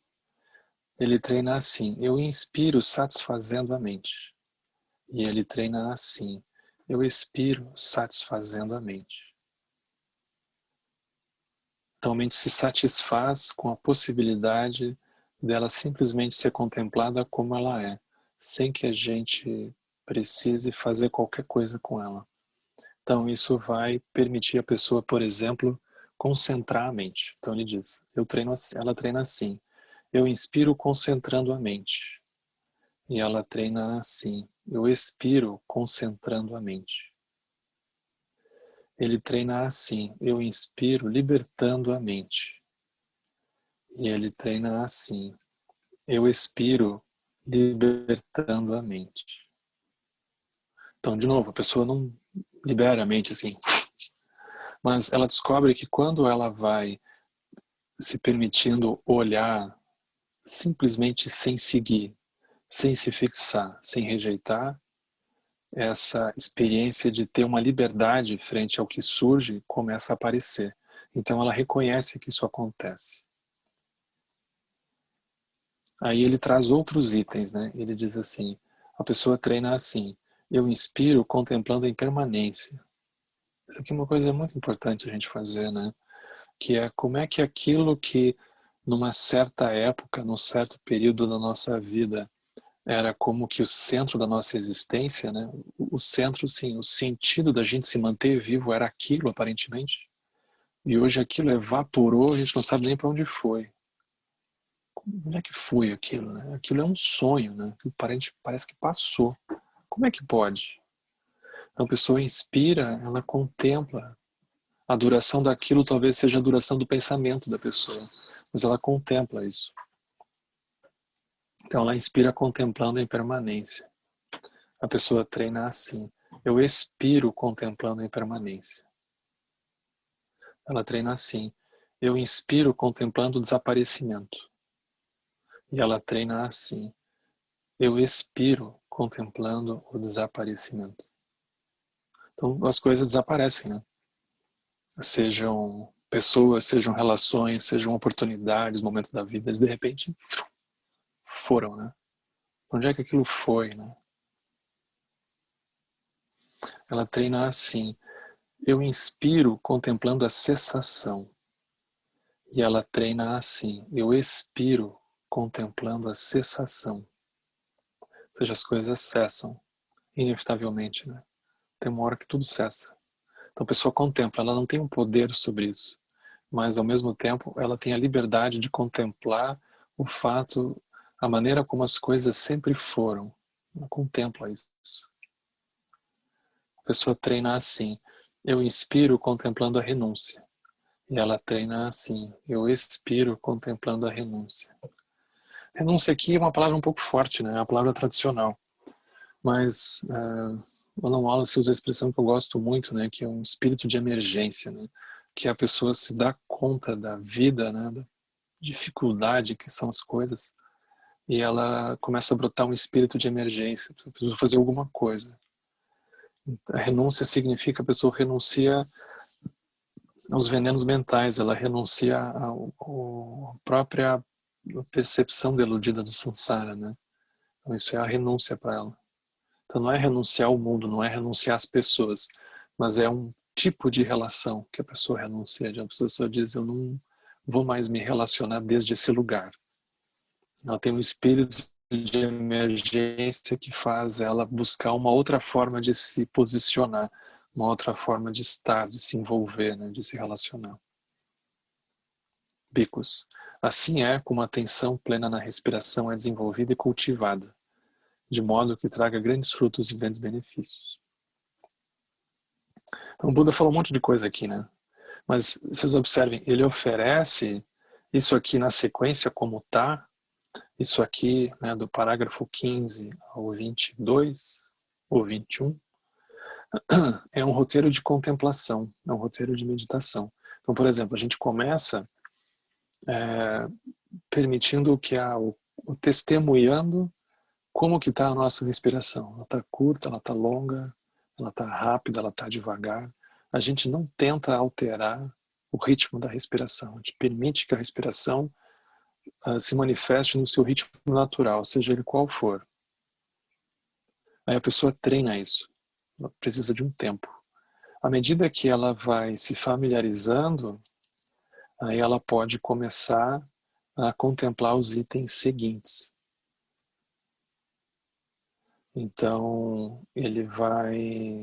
Ele treina assim: eu inspiro satisfazendo a mente. E ele treina assim: eu expiro satisfazendo a mente. Então a mente se satisfaz com a possibilidade dela simplesmente ser contemplada como ela é, sem que a gente precise fazer qualquer coisa com ela. Então isso vai permitir a pessoa, por exemplo, concentrar a mente. Então ele diz: ela treina assim: eu inspiro concentrando a mente. E ela treina assim: eu expiro concentrando a mente. Ele treina assim: eu inspiro libertando a mente. E ele treina assim: eu expiro libertando a mente. Então, de novo, a pessoa não libera a mente assim, mas ela descobre que quando ela vai se permitindo olhar simplesmente sem seguir, sem se fixar, sem rejeitar, essa experiência de ter uma liberdade frente ao que surge começa a aparecer. Então ela reconhece que isso acontece. Aí ele traz outros itens, né? Ele diz assim: a pessoa treina assim: eu inspiro contemplando a impermanência. Isso aqui é uma coisa muito importante a gente fazer, né? Que é como é que aquilo que numa certa época, num certo período da nossa vida, era como que o centro da nossa existência, né? O centro, sim, o sentido da gente se manter vivo era aquilo, aparentemente. E hoje aquilo evaporou, a gente não sabe nem para onde foi. Como é que foi aquilo, né? Aquilo é um sonho, né? Que parece que passou. Como é que pode? Então a pessoa inspira, ela contempla. A duração daquilo talvez seja a duração do pensamento da pessoa, mas ela contempla isso. Então ela inspira contemplando a impermanência. A pessoa treina assim. Eu expiro contemplando a impermanência. Ela treina assim. Eu inspiro contemplando o desaparecimento. E ela treina assim. Eu expiro contemplando o desaparecimento. Então as coisas desaparecem, né? Sejam pessoas, sejam relações, sejam oportunidades, momentos da vida, eles de repente foram, né? Onde é que aquilo foi, né? Ela treina assim. Eu inspiro contemplando a cessação. E ela treina assim. Eu expiro contemplando a cessação. Ou seja, as coisas cessam, inevitavelmente, né? Tem uma hora que tudo cessa. Então a pessoa contempla, ela não tem um poder sobre isso. Mas ao mesmo tempo ela tem a liberdade de contemplar o fato, a maneira como as coisas sempre foram. Ela contempla isso. A pessoa treina assim. Eu inspiro contemplando a renúncia. E ela treina assim. Eu expiro contemplando a renúncia. Renúncia aqui é uma palavra um pouco forte, né? É uma palavra tradicional. Mas o Alan Wallace usa a expressão que eu gosto muito, né? Que é um espírito de emergência, né? Que a pessoa se dá conta da vida, né? Da dificuldade que são as coisas. E ela começa a brotar um espírito de emergência. Preciso fazer alguma coisa. A renúncia significa a pessoa renuncia aos venenos mentais, ela renuncia à própria percepção deludida do samsara, né? Então isso é a renúncia para ela. Então não é renunciar ao mundo, não é renunciar às pessoas, mas é um tipo de relação que a pessoa renuncia. A pessoa diz, eu não vou mais me relacionar desde esse lugar. Ela tem um espírito de emergência que faz ela buscar uma outra forma de se posicionar, uma outra forma de estar, de se envolver, né, de se relacionar. Bicos. Assim é como a atenção plena na respiração é desenvolvida e cultivada, de modo que traga grandes frutos e grandes benefícios. Então o Buda falou um monte de coisa aqui, né? Mas vocês observem, ele oferece isso aqui na sequência como tá, isso aqui, né, do parágrafo 15 ao 22 ou 21, é um roteiro de contemplação, é um roteiro de meditação. Então, por exemplo, a gente começa permitindo que o testemunhando como que está a nossa respiração. Ela está curta, ela está longa, ela está rápida, ela está devagar. A gente não tenta alterar o ritmo da respiração. A gente permite que a respiração se manifeste no seu ritmo natural, seja ele qual for. Aí a pessoa treina isso. Ela precisa de um tempo. À medida que ela vai se familiarizando, aí ela pode começar a contemplar os itens seguintes. Então, ele vai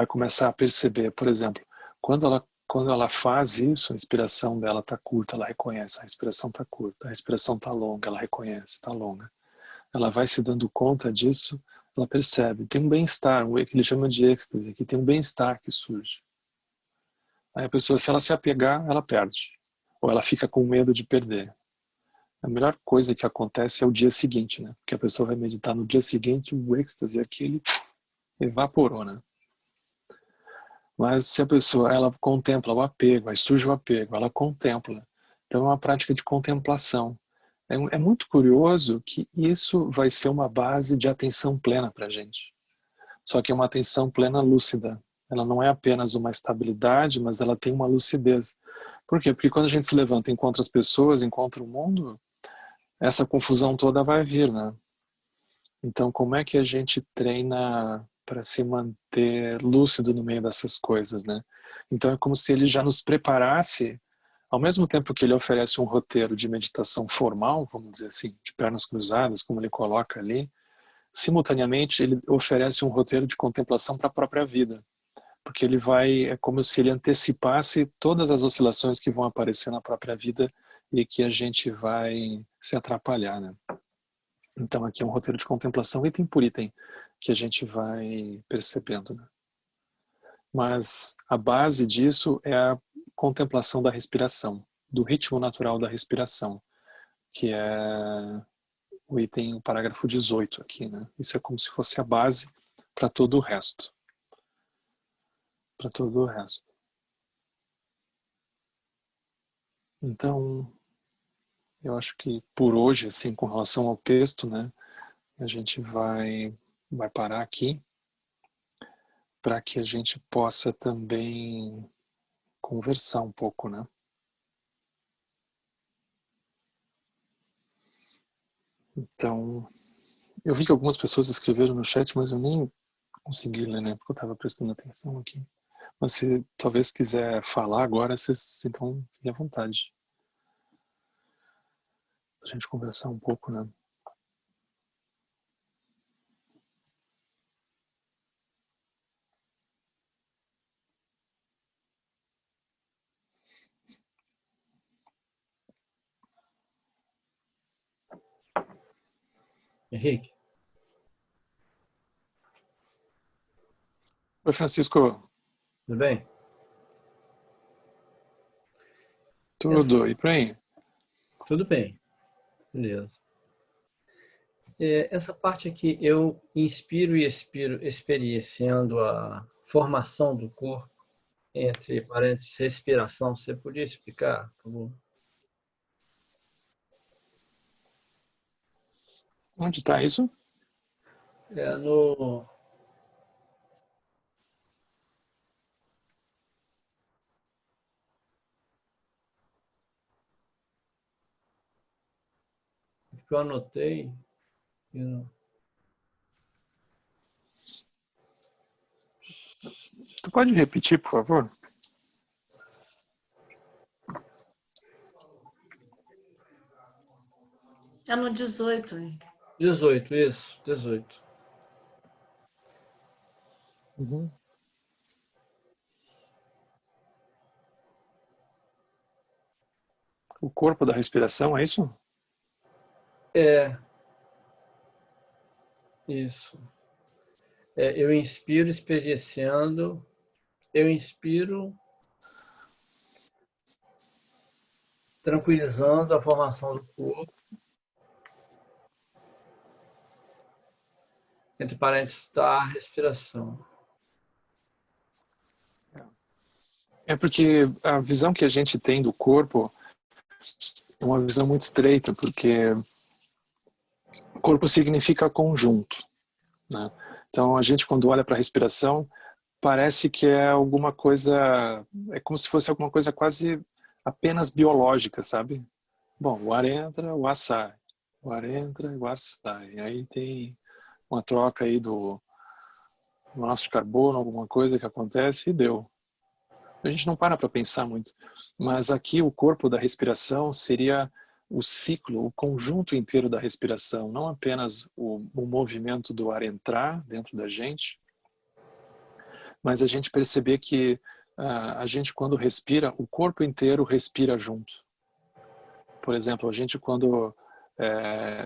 começar a perceber, por exemplo, quando ela faz isso, a respiração dela está curta, ela reconhece, a respiração está curta, a respiração está longa, ela reconhece, está longa. Ela vai se dando conta disso, ela percebe. Tem um bem-estar, o que ele chama de êxtase, que tem um bem-estar que surge. Aí a pessoa, se ela se apegar, ela perde. Ou ela fica com medo de perder. A melhor coisa que acontece é o dia seguinte, né? Porque a pessoa vai meditar no dia seguinte, o êxtase, aquele evaporou, né? Mas se a pessoa, ela contempla o apego, aí surge o apego, ela contempla. Então é uma prática de contemplação. É muito curioso que isso vai ser uma base de atenção plena para a gente. Só que é uma atenção plena lúcida. Ela não é apenas uma estabilidade, mas ela tem uma lucidez. Por quê? Porque quando a gente se levanta e encontra as pessoas, encontra o mundo, essa confusão toda vai vir, né? Então, como é que a gente treina para se manter lúcido no meio dessas coisas, né? Então, é como se ele já nos preparasse, ao mesmo tempo que ele oferece um roteiro de meditação formal, vamos dizer assim, de pernas cruzadas, como ele coloca ali, simultaneamente ele oferece um roteiro de contemplação para a própria vida, porque ele vai, é como se ele antecipasse todas as oscilações que vão aparecer na própria vida e que a gente vai se atrapalhar, né? Então aqui é um roteiro de contemplação item por item, que a gente vai percebendo, né? Mas a base disso é a contemplação da respiração, do ritmo natural da respiração, que é o item, o parágrafo 18 aqui, né? Isso é como se fosse a base para todo o resto. Para todo o resto. Então, eu acho que por hoje, assim, com relação ao texto, né, a gente vai parar aqui para que a gente possa também conversar um pouco, né? Então, eu vi que algumas pessoas escreveram no chat, mas eu nem consegui ler, né? Porque eu estava prestando atenção aqui. Mas se talvez quiser falar agora, vocês então fiquem à vontade. Pra gente conversar um pouco, né? Henrique, Oi, Francisco. tudo bem? Essa- Tudo? E por aí? Tudo bem, beleza. Essa parte aqui, eu inspiro e expiro, experienciando a formação do corpo, entre parênteses, respiração. Você podia explicar, por favor? Onde está isso? É no que eu anotei. eu- Tu pode repetir, por favor? É no 18, Henrique. 18, isso, 18. Uhum. O corpo da respiração, é isso? É, isso. Eu inspiro experienciando, eu inspiro tranquilizando a formação do corpo, entre parênteses, da respiração. É porque a visão que a gente tem do corpo é uma visão muito estreita, porque corpo significa conjunto, né? Então, a gente, quando olha para a respiração, parece que é alguma coisa, é como se fosse alguma coisa quase apenas biológica, sabe? Bom, o ar entra, o ar sai. O ar entra, o ar sai. Aí tem uma troca aí do monóxido de carbono, alguma coisa que acontece e deu. A gente não para pensar muito. Mas aqui o corpo da respiração seria o ciclo, o conjunto inteiro da respiração, não apenas o movimento do ar entrar dentro da gente, mas a gente perceber que a gente quando respira, o corpo inteiro respira junto. Por exemplo, a gente quando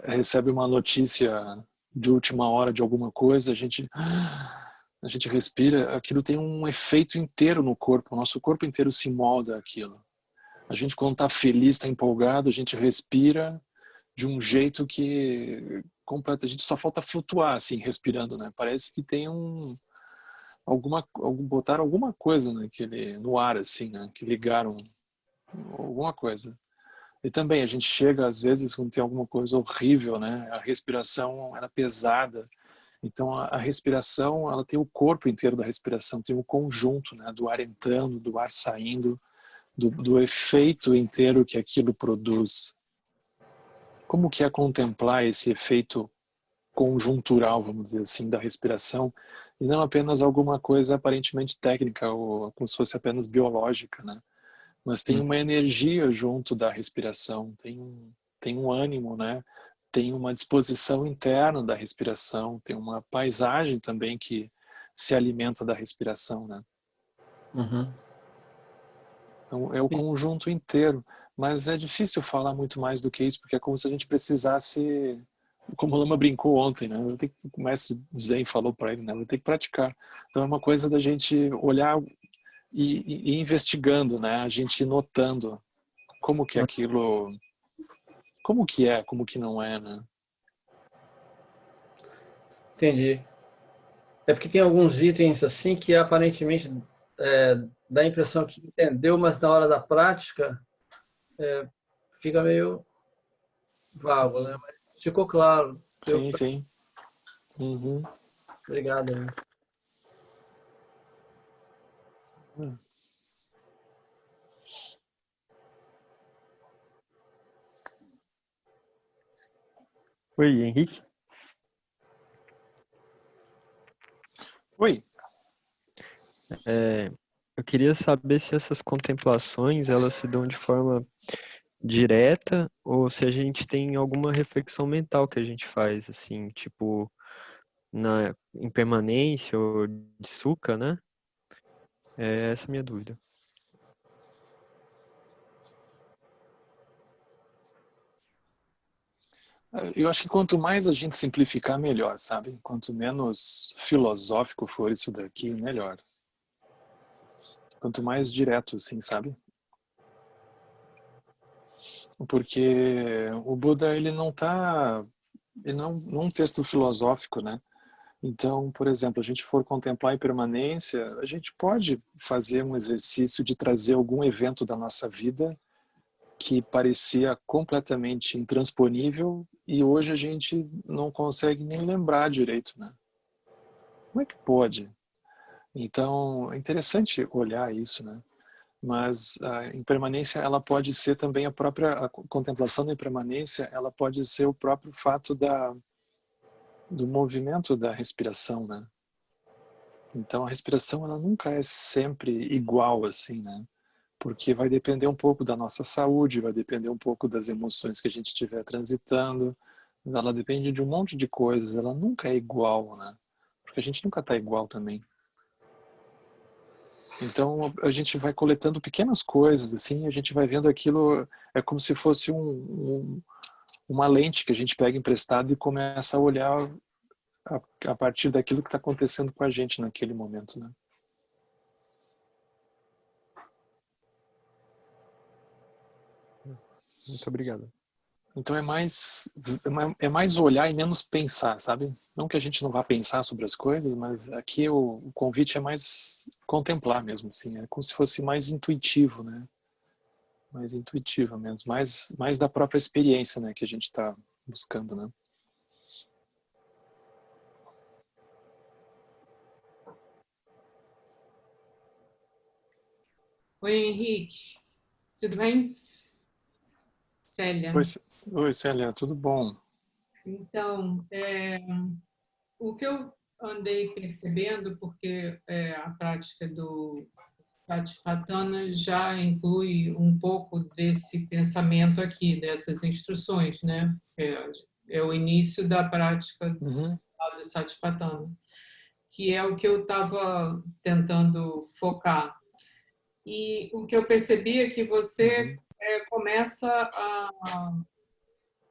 recebe uma notícia de última hora de alguma coisa, a gente respira, aquilo tem um efeito inteiro no corpo, o nosso corpo inteiro se molda aquilo. A gente quando está feliz, está empolgado, a gente respira de um jeito que completa, a gente só falta flutuar assim, respirando, né? Parece que tem botaram alguma coisa naquele, no ar assim, né? Que ligaram alguma coisa. E também a gente chega às vezes quando tem alguma coisa horrível, né? A respiração era pesada. Então a respiração, ela tem o corpo inteiro da respiração, tem um conjunto, né? Do ar entrando, do ar saindo, do efeito inteiro que aquilo produz. Como que é contemplar esse efeito conjuntural, vamos dizer assim, da respiração, e não apenas alguma coisa aparentemente técnica ou como se fosse apenas biológica, né? Mas tem uma energia junto da respiração, tem um ânimo, né? Tem uma disposição interna da respiração, tem uma paisagem também que se alimenta da respiração, né? Uhum. Então, é o conjunto inteiro, mas é difícil falar muito mais do que isso, porque é como se a gente precisasse como o Lama brincou ontem, né? O mestre Zen falou para ele, né? Vai ter que praticar. Então é uma coisa da gente olhar e ir investigando, né? A gente ir notando como que aquilo, como que não é, né? Entendi. É porque tem alguns itens assim que aparentemente dá a impressão que entendeu, mas na hora da prática fica meio vago, né? Mas ficou claro. Sim, sim. Uhum. Obrigado, hein? Oi, Henrique. Oi. Eu queria saber se essas contemplações elas se dão de forma direta ou se a gente tem alguma reflexão mental que a gente faz, assim, tipo na impermanência ou de Sukha, né? É essa a minha dúvida. Eu acho que quanto mais a gente simplificar, melhor, sabe? Quanto menos filosófico for isso daqui, melhor. Quanto mais direto, assim, sabe? Porque o Buda, ele não tá... Ele não é um texto filosófico, né? Então, por exemplo, a gente for contemplar a impermanência, a gente pode fazer um exercício de trazer algum evento da nossa vida que parecia completamente intransponível e hoje a gente não consegue nem lembrar direito, né? Como é que pode? Então, é interessante olhar isso, né? Mas a impermanência, ela pode ser também a contemplação da impermanência, ela pode ser o próprio fato do movimento da respiração, né? Então, a respiração, ela nunca é sempre igual, assim, né? Porque vai depender um pouco da nossa saúde, vai depender um pouco das emoções que a gente estiver transitando, ela depende de um monte de coisas, ela nunca é igual, né? Porque a gente nunca está igual também. Então a gente vai coletando pequenas coisas, assim, a gente vai vendo aquilo, é como se fosse uma lente que a gente pega emprestado e começa a olhar a partir daquilo que está acontecendo com a gente naquele momento, né? Muito obrigado. Então é mais olhar e menos pensar, sabe? Não que a gente não vá pensar sobre as coisas, mas aqui o convite é mais contemplar mesmo, assim. É como se fosse mais intuitivo, né? Mais intuitiva mesmo, mais da própria experiência, né? Que a gente está buscando, né? Oi, Henrique. Tudo bem? Oi, Célia. oi, Célia, tudo bom? Então, o que eu andei percebendo, porque a prática do Satipatthana já inclui um pouco desse pensamento aqui, dessas instruções, né? É o início da prática Uhum, do Satipatthana, que é o que eu estava tentando focar. E o que eu percebi é que você uhum, começa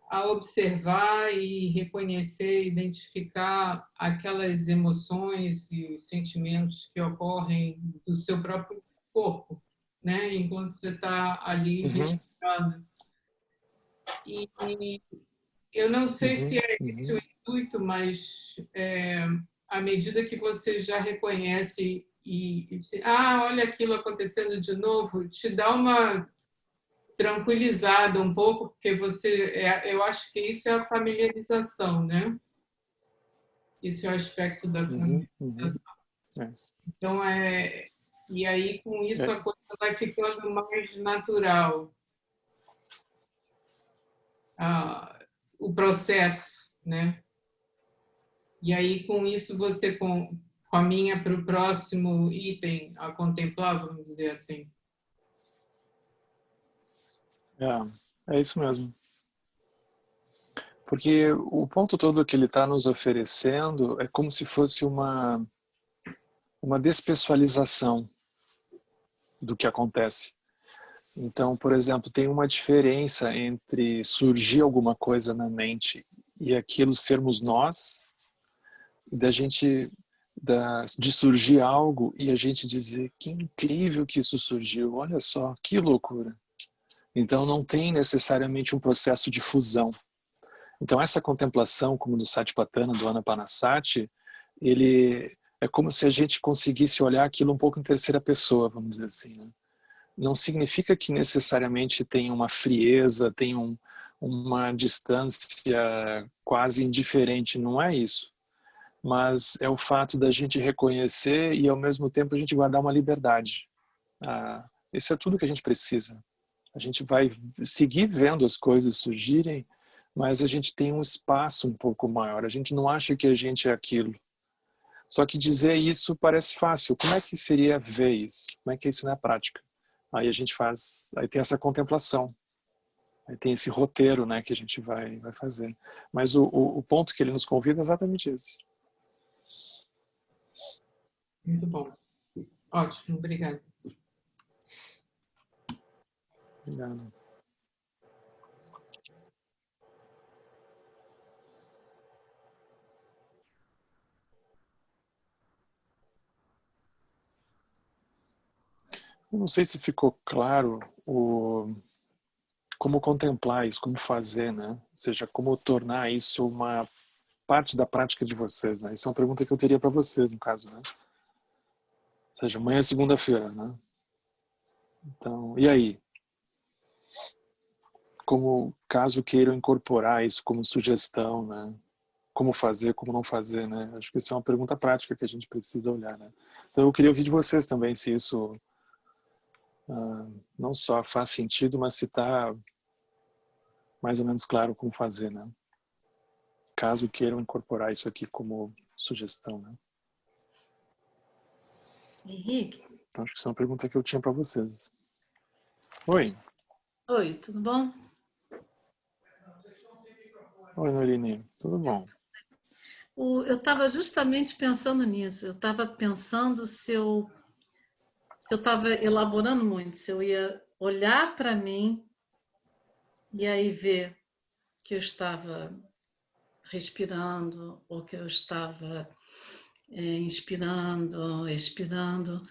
a observar e reconhecer, identificar aquelas emoções e os sentimentos que ocorrem do seu próprio corpo, né? Enquanto você está ali uhum, respirando. E eu não sei se uhum, é esse o uhum. intuito, mas à medida que você já reconhece e diz, olha aquilo acontecendo de novo, te dá uma tranquilizada um pouco, porque eu acho que isso é a familiarização, né? Esse é o aspecto da Uhum, uhum. familiarização. É. Então, e aí com isso É, a coisa vai ficando mais natural, o processo, né? E aí com isso você caminha para o próximo item a contemplar, vamos dizer assim. é isso mesmo. Porque o ponto todo que ele está nos oferecendo é como se fosse uma despessoalização do que acontece. Então, por exemplo, tem uma diferença entre surgir alguma coisa na mente e aquilo sermos nós, da gente de surgir algo e a gente dizer que incrível que isso surgiu, olha só, que loucura. Então não tem necessariamente um processo de fusão. Então essa contemplação, como do Satipatthana, do Anapanasati, ele é como se a gente conseguisse olhar aquilo um pouco em terceira pessoa, vamos dizer assim, né? Não significa que necessariamente tem uma frieza, tem uma distância quase indiferente, não é isso. Mas é o fato da gente reconhecer e ao mesmo tempo a gente guardar uma liberdade. Isso é tudo que a gente precisa. A gente vai seguir vendo as coisas surgirem, mas a gente tem um espaço um pouco maior. A gente não acha que a gente é aquilo. Só que dizer isso parece fácil. Como é que seria ver isso? Como é que é isso na prática? Aí a gente faz, aí tem essa contemplação. Aí tem esse roteiro, né, que a gente vai fazer. Mas o ponto que ele nos convida é exatamente esse. Muito bom. Ótimo, obrigada. Obrigado. Eu não sei se ficou claro como contemplar isso, como fazer, né? Ou seja, como tornar isso uma parte da prática de vocês, né? Isso é uma pergunta que eu teria para vocês, no caso, né? Ou seja, amanhã é segunda-feira, né? Então, e aí? Como, caso queiram incorporar isso como sugestão, né? Como fazer, como não fazer, né? Acho que isso é uma pergunta prática que a gente precisa olhar, né? Então eu queria ouvir de vocês também se isso não só faz sentido, mas se está mais ou menos claro como fazer, né? Caso queiram incorporar isso aqui como sugestão, né? Henrique? Então acho que isso é uma pergunta que eu tinha para vocês. Oi. Oi, tudo bom? Oi, Norini. Tudo bom? Eu estava justamente pensando nisso. Eu estava pensando se eu estava elaborando muito, se eu ia olhar para mim e aí ver que eu estava respirando ou que eu estava inspirando, expirando,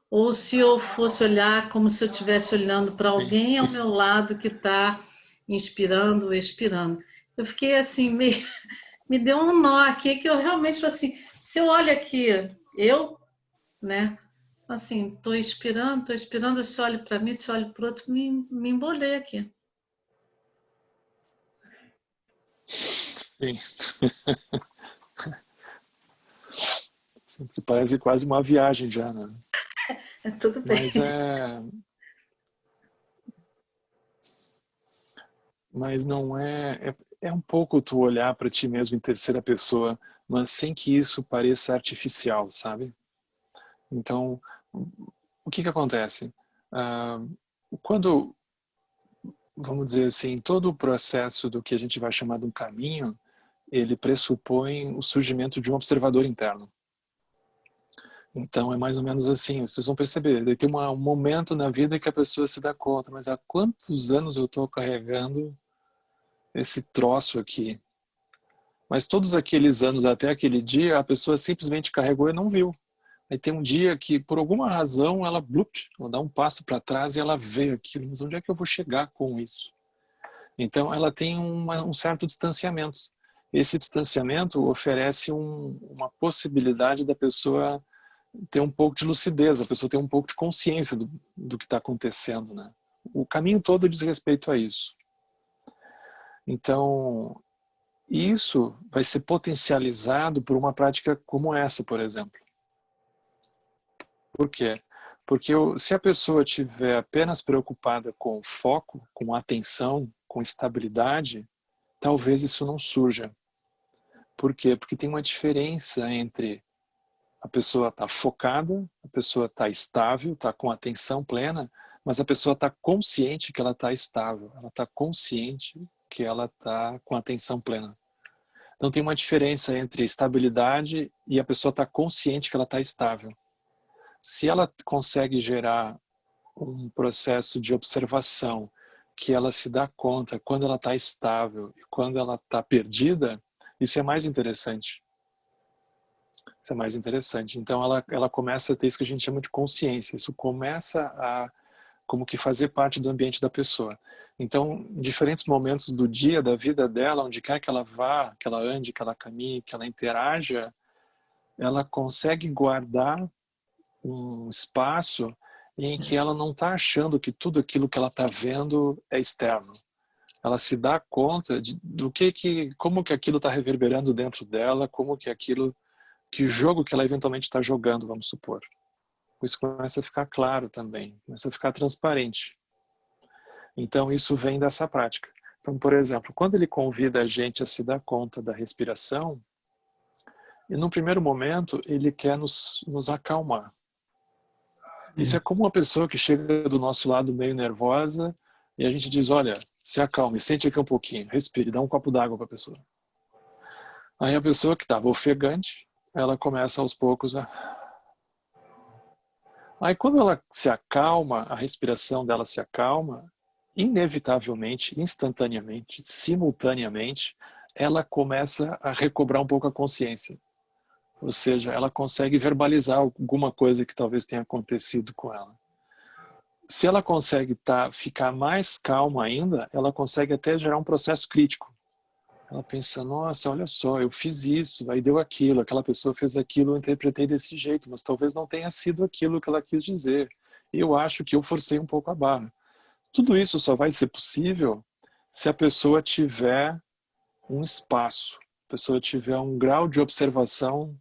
ou se eu fosse olhar como se eu estivesse olhando para alguém ao meu lado que está inspirando, expirando. Eu fiquei assim, me deu um nó aqui, que eu realmente falei assim, se eu olho aqui, eu, né, assim, estou expirando, se olho para mim, se olho para o outro, me embolei aqui. Sim. Sempre parece quase uma viagem já, né? Tudo bem. Mas não é um pouco tu olhar para ti mesmo em terceira pessoa, mas sem que isso pareça artificial, sabe? Então, o que acontece? Quando, vamos dizer assim, todo o processo do que a gente vai chamar de um caminho, ele pressupõe o surgimento de um observador interno. Então é mais ou menos assim, vocês vão perceber, tem um momento na vida que a pessoa se dá conta, mas há quantos anos eu estou carregando esse troço aqui? Mas todos aqueles anos até aquele dia, a pessoa simplesmente carregou e não viu. Aí tem um dia que, por alguma razão, ela dá um passo para trás e ela vê aquilo, mas onde é que eu vou chegar com isso? Então ela tem um certo distanciamento. Esse distanciamento oferece uma possibilidade da pessoa ter um pouco de lucidez, a pessoa ter um pouco de consciência do que está acontecendo, né? O caminho todo diz respeito a isso. Então, isso vai ser potencializado por uma prática como essa, por exemplo. Por quê? Porque se a pessoa estiver apenas preocupada com foco, com atenção, com estabilidade, talvez isso não surja. Por quê? Porque tem uma diferença entre a pessoa está focada, a pessoa está estável, está com atenção plena, mas a pessoa está consciente que ela está estável, ela está consciente que ela está com atenção plena. Então tem uma diferença entre estabilidade e a pessoa está consciente que ela está estável. Se ela consegue gerar um processo de observação que ela se dá conta quando ela está estável e quando ela está perdida, isso é mais interessante. Isso é mais interessante. Então ela começa a ter isso que a gente chama de consciência. Isso começa a como que fazer parte do ambiente da pessoa. Então, em diferentes momentos do dia, da vida dela, onde quer que ela vá, que ela ande, que ela caminhe, que ela interaja, ela consegue guardar um espaço em que ela não está achando que tudo aquilo que ela está vendo é externo. Ela se dá conta do como que aquilo está reverberando dentro dela, como que aquilo, que jogo que ela eventualmente está jogando, vamos supor. Isso começa a ficar claro também, começa a ficar transparente. Então isso vem dessa prática. Então, por exemplo, quando ele convida a gente a se dar conta da respiração, e num primeiro momento ele quer nos acalmar. Isso é como uma pessoa que chega do nosso lado meio nervosa e a gente diz, olha, se acalme, sente aqui um pouquinho, respire, dá um copo d'água para a pessoa. Aí a pessoa que estava ofegante, ela começa aos poucos a... Aí quando ela se acalma, a respiração dela se acalma, inevitavelmente, instantaneamente, simultaneamente, ela começa a recobrar um pouco a consciência. Ou seja, ela consegue verbalizar alguma coisa que talvez tenha acontecido com ela. Se ela consegue ficar mais calma ainda, ela consegue até gerar um processo crítico. Ela pensa, nossa, olha só, eu fiz isso, aí deu aquilo, aquela pessoa fez aquilo, eu interpretei desse jeito, mas talvez não tenha sido aquilo que ela quis dizer. Eu acho que eu forcei um pouco a barra. Tudo isso só vai ser possível se a pessoa tiver um espaço, a pessoa tiver um grau de observação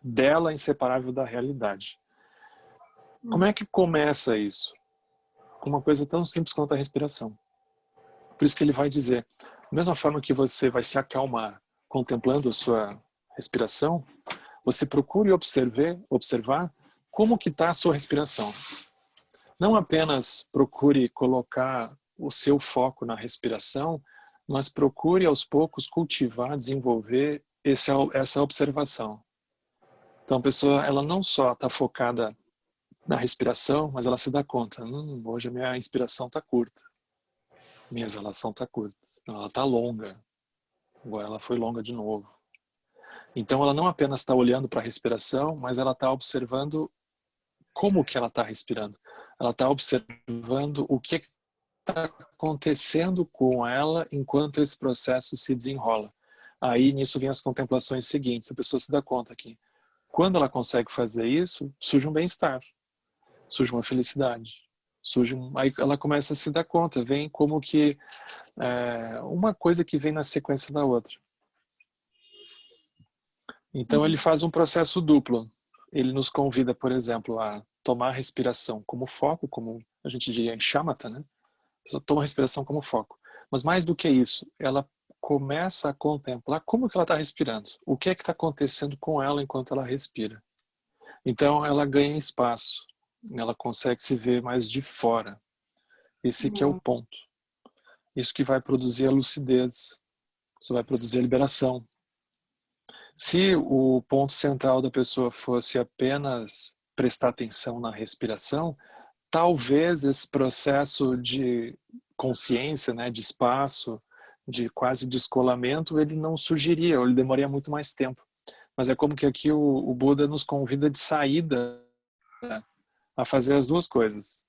dela inseparável da realidade. Como é que começa isso? Com uma coisa tão simples quanto a respiração. Por isso que ele vai dizer, da mesma forma que você vai se acalmar contemplando a sua respiração, você procure observar como que está a sua respiração. Não apenas procure colocar o seu foco na respiração, mas procure aos poucos cultivar, desenvolver essa observação. Então a pessoa, ela não só está focada na respiração, mas ela se dá conta, hoje a minha inspiração está curta, minha exalação está curta, ela está longa, agora ela foi longa de novo. Então ela não apenas está olhando para a respiração, mas ela está observando como que ela está respirando. Ela está observando o que está acontecendo com ela enquanto esse processo se desenrola. Aí nisso vem as contemplações seguintes, a pessoa se dá conta que quando ela consegue fazer isso, surge um bem-estar, surge uma felicidade, aí ela começa a se dar conta, vem como que uma coisa que vem na sequência da outra. Então ele faz um processo duplo. Ele nos convida, por exemplo, a tomar a respiração como foco, como a gente diria em shamatha, né? Só toma a respiração como foco. Mas mais do que isso, ela começa a contemplar como que ela está respirando. O que é que está acontecendo com ela enquanto ela respira. Então ela ganha espaço. Ela consegue se ver mais de fora. Esse que é o ponto. Isso que vai produzir a lucidez. Isso vai produzir a liberação. Se o ponto central da pessoa fosse apenas prestar atenção na respiração, talvez esse processo de consciência, né, de espaço, de quase descolamento, ele não surgiria, ou ele demoraria muito mais tempo. Mas é como que aqui o Buda nos convida de saída, né, a fazer as duas coisas.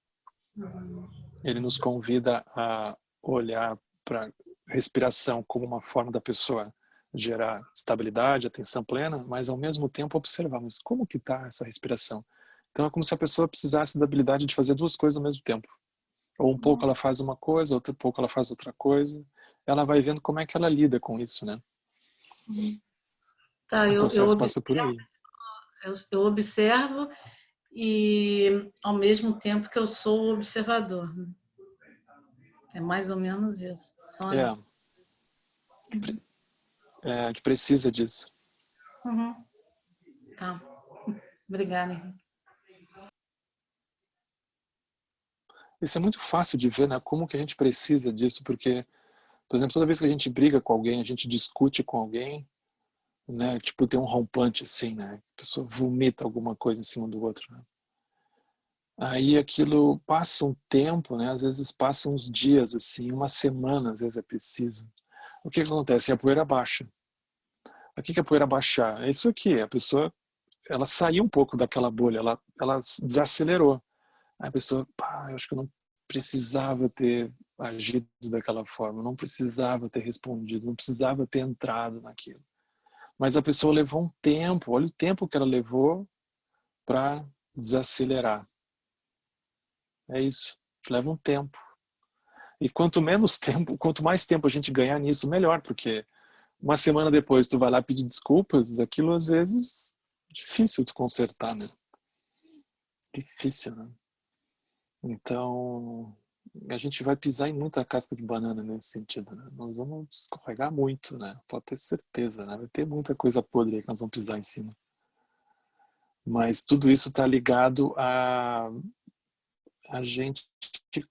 Ele nos convida a olhar para a respiração como uma forma da pessoa gerar estabilidade, atenção plena, mas ao mesmo tempo observar, mas como que está essa respiração? Então é como se a pessoa precisasse da habilidade de fazer duas coisas ao mesmo tempo. Ou um pouco ela faz uma coisa, outro pouco ela faz outra coisa. Ela vai vendo como é que ela lida com isso, né? Tá, O processo passa por aí. eu observo e ao mesmo tempo que eu sou o observador. É mais ou menos isso. São as... Que precisa disso. Tá. Obrigada, Henrique. Isso é muito fácil de ver, né? Como que a gente precisa disso, porque, por exemplo, toda vez que a gente briga com alguém, a gente discute com alguém, né? Tipo, tem um rompante assim, né? A pessoa vomita alguma coisa em cima do outro, né? Aí aquilo passa um tempo, né? Às vezes passa uns dias, assim, uma semana, às vezes é preciso. O que acontece? A poeira baixa. O que é a poeira baixar? É isso aqui, a pessoa, ela saiu um pouco daquela bolha, ela desacelerou. Aí a pessoa, pá, eu acho que eu não precisava ter agido daquela forma, não precisava ter respondido, não precisava ter entrado naquilo. Mas a pessoa levou um tempo, olha o tempo que ela levou para desacelerar. É isso, leva um tempo. E quanto menos tempo, quanto mais tempo a gente ganhar nisso, melhor, porque uma semana depois tu vai lá pedir desculpas, aquilo às vezes é difícil tu consertar, né? Difícil, né? Então, a gente vai pisar em muita casca de banana nesse sentido, né? Nós vamos escorregar muito, né? Pode ter certeza, né? Vai ter muita coisa podre aí que nós vamos pisar em cima. Mas tudo isso está ligado a gente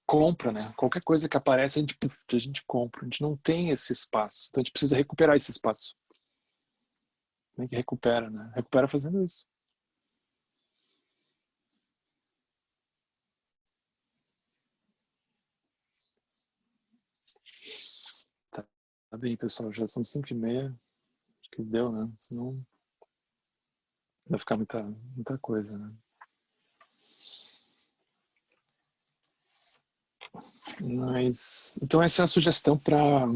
compra, né? Qualquer coisa que aparece, a gente compra. A gente não tem esse espaço. Então a gente precisa recuperar esse espaço. Como é que recupera, né? Recupera fazendo isso. Tá bem, pessoal. Já são 5h30. Acho que deu, né? Senão vai ficar muita coisa, né? Mas, então essa é a sugestão para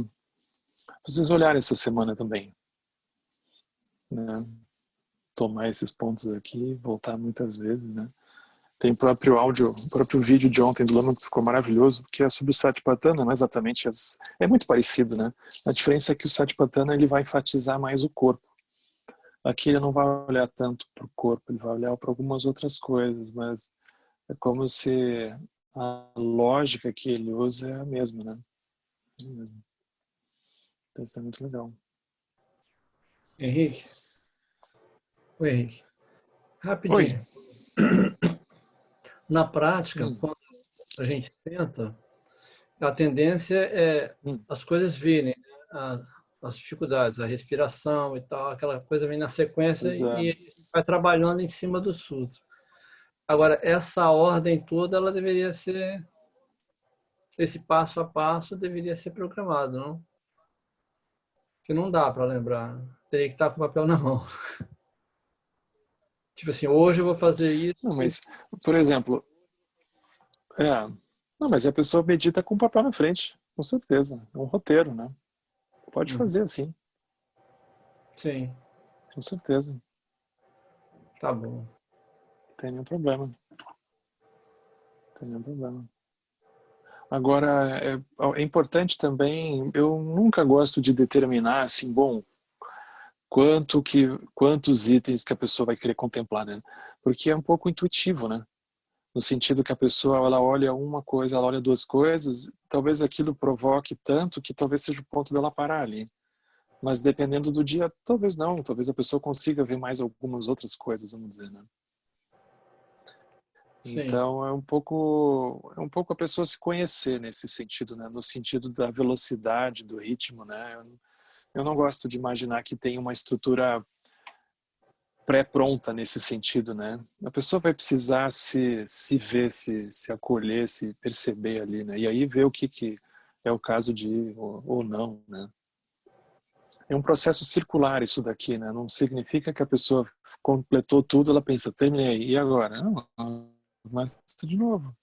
vocês olharem essa semana também, né? Tomar esses pontos aqui, voltar muitas vezes, né? Tem o próprio áudio, o próprio vídeo de ontem do Lama que ficou maravilhoso, que é sobre o Satipatthana, não é exatamente é muito parecido, né? A diferença é que o Satipatthana ele vai enfatizar mais o corpo. Aqui ele não vai olhar tanto para o corpo, ele vai olhar para algumas outras coisas, mas é como se a lógica que ele usa é a mesma, né? É a mesma. Então isso é muito legal. Henrique. Oi, Henrique. Oi. Rapidinho. Na prática, quando a gente senta, a tendência é as coisas virem, né? As dificuldades, a respiração e tal, aquela coisa vem na sequência e a gente vai trabalhando em cima do sutra. Agora, essa ordem toda, ela deveria ser, esse passo a passo deveria ser programado, não? Que não dá para lembrar. Teria que estar com o papel na mão. Tipo assim, hoje eu vou fazer isso. Não, mas, por exemplo, não, mas a pessoa medita com o papel na frente, com certeza. É um roteiro, né? Pode fazer assim. Sim. Com certeza. Tá bom. Não tem nenhum problema. Não tem nenhum problema. Agora, é importante também, eu nunca gosto de determinar, assim, bom, quantos itens que a pessoa vai querer contemplar, né? Porque é um pouco intuitivo, né? No sentido que a pessoa, ela olha uma coisa, ela olha duas coisas, talvez aquilo provoque tanto que talvez seja o ponto dela parar ali. Mas dependendo do dia, talvez não, talvez a pessoa consiga ver mais algumas outras coisas, vamos dizer, né? Sim. Então é um pouco a pessoa se conhecer nesse sentido, né? No sentido da velocidade, do ritmo, né? Eu não gosto de imaginar que tem uma estrutura pré-pronta nesse sentido, né? A pessoa vai precisar se ver, se acolher, se perceber ali, né? E aí ver o que é o caso de ir ou não, né? É um processo circular isso daqui, né? Não significa que a pessoa completou tudo, ela pensa, terminei, e agora? Não, mas de novo.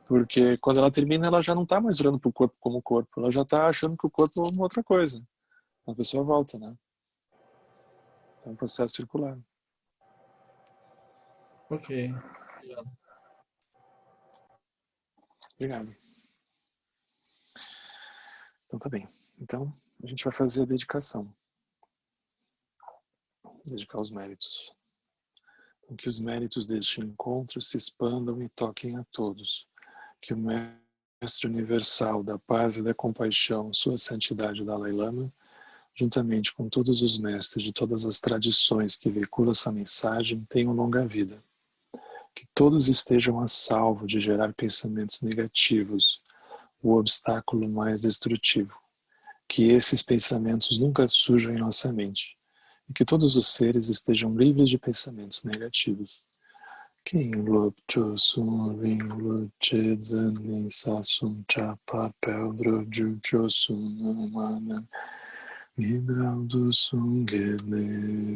Porque quando ela termina, ela já não está mais olhando para o corpo como corpo, ela já está achando que o corpo é uma outra coisa. A pessoa volta, né? É um processo circular. Ok. Obrigado. Então tá bem. Então a gente vai fazer a dedicação. Dedicar os méritos. Então, que os méritos deste encontro se expandam e toquem a todos. Que o Mestre Universal da Paz e da Compaixão, Sua Santidade Dalai Lama, juntamente com todos os mestres de todas as tradições que veiculam essa mensagem, tenham longa vida. Que todos estejam a salvo de gerar pensamentos negativos, o obstáculo mais destrutivo. Que esses pensamentos nunca surjam em nossa mente. E que todos os seres estejam livres de pensamentos negativos. King Lup Chosun Ring Lu Che Zan Lin Sa Sun Cha Pa Pel Dro Ju Chosun Manan Midral do Sun Gele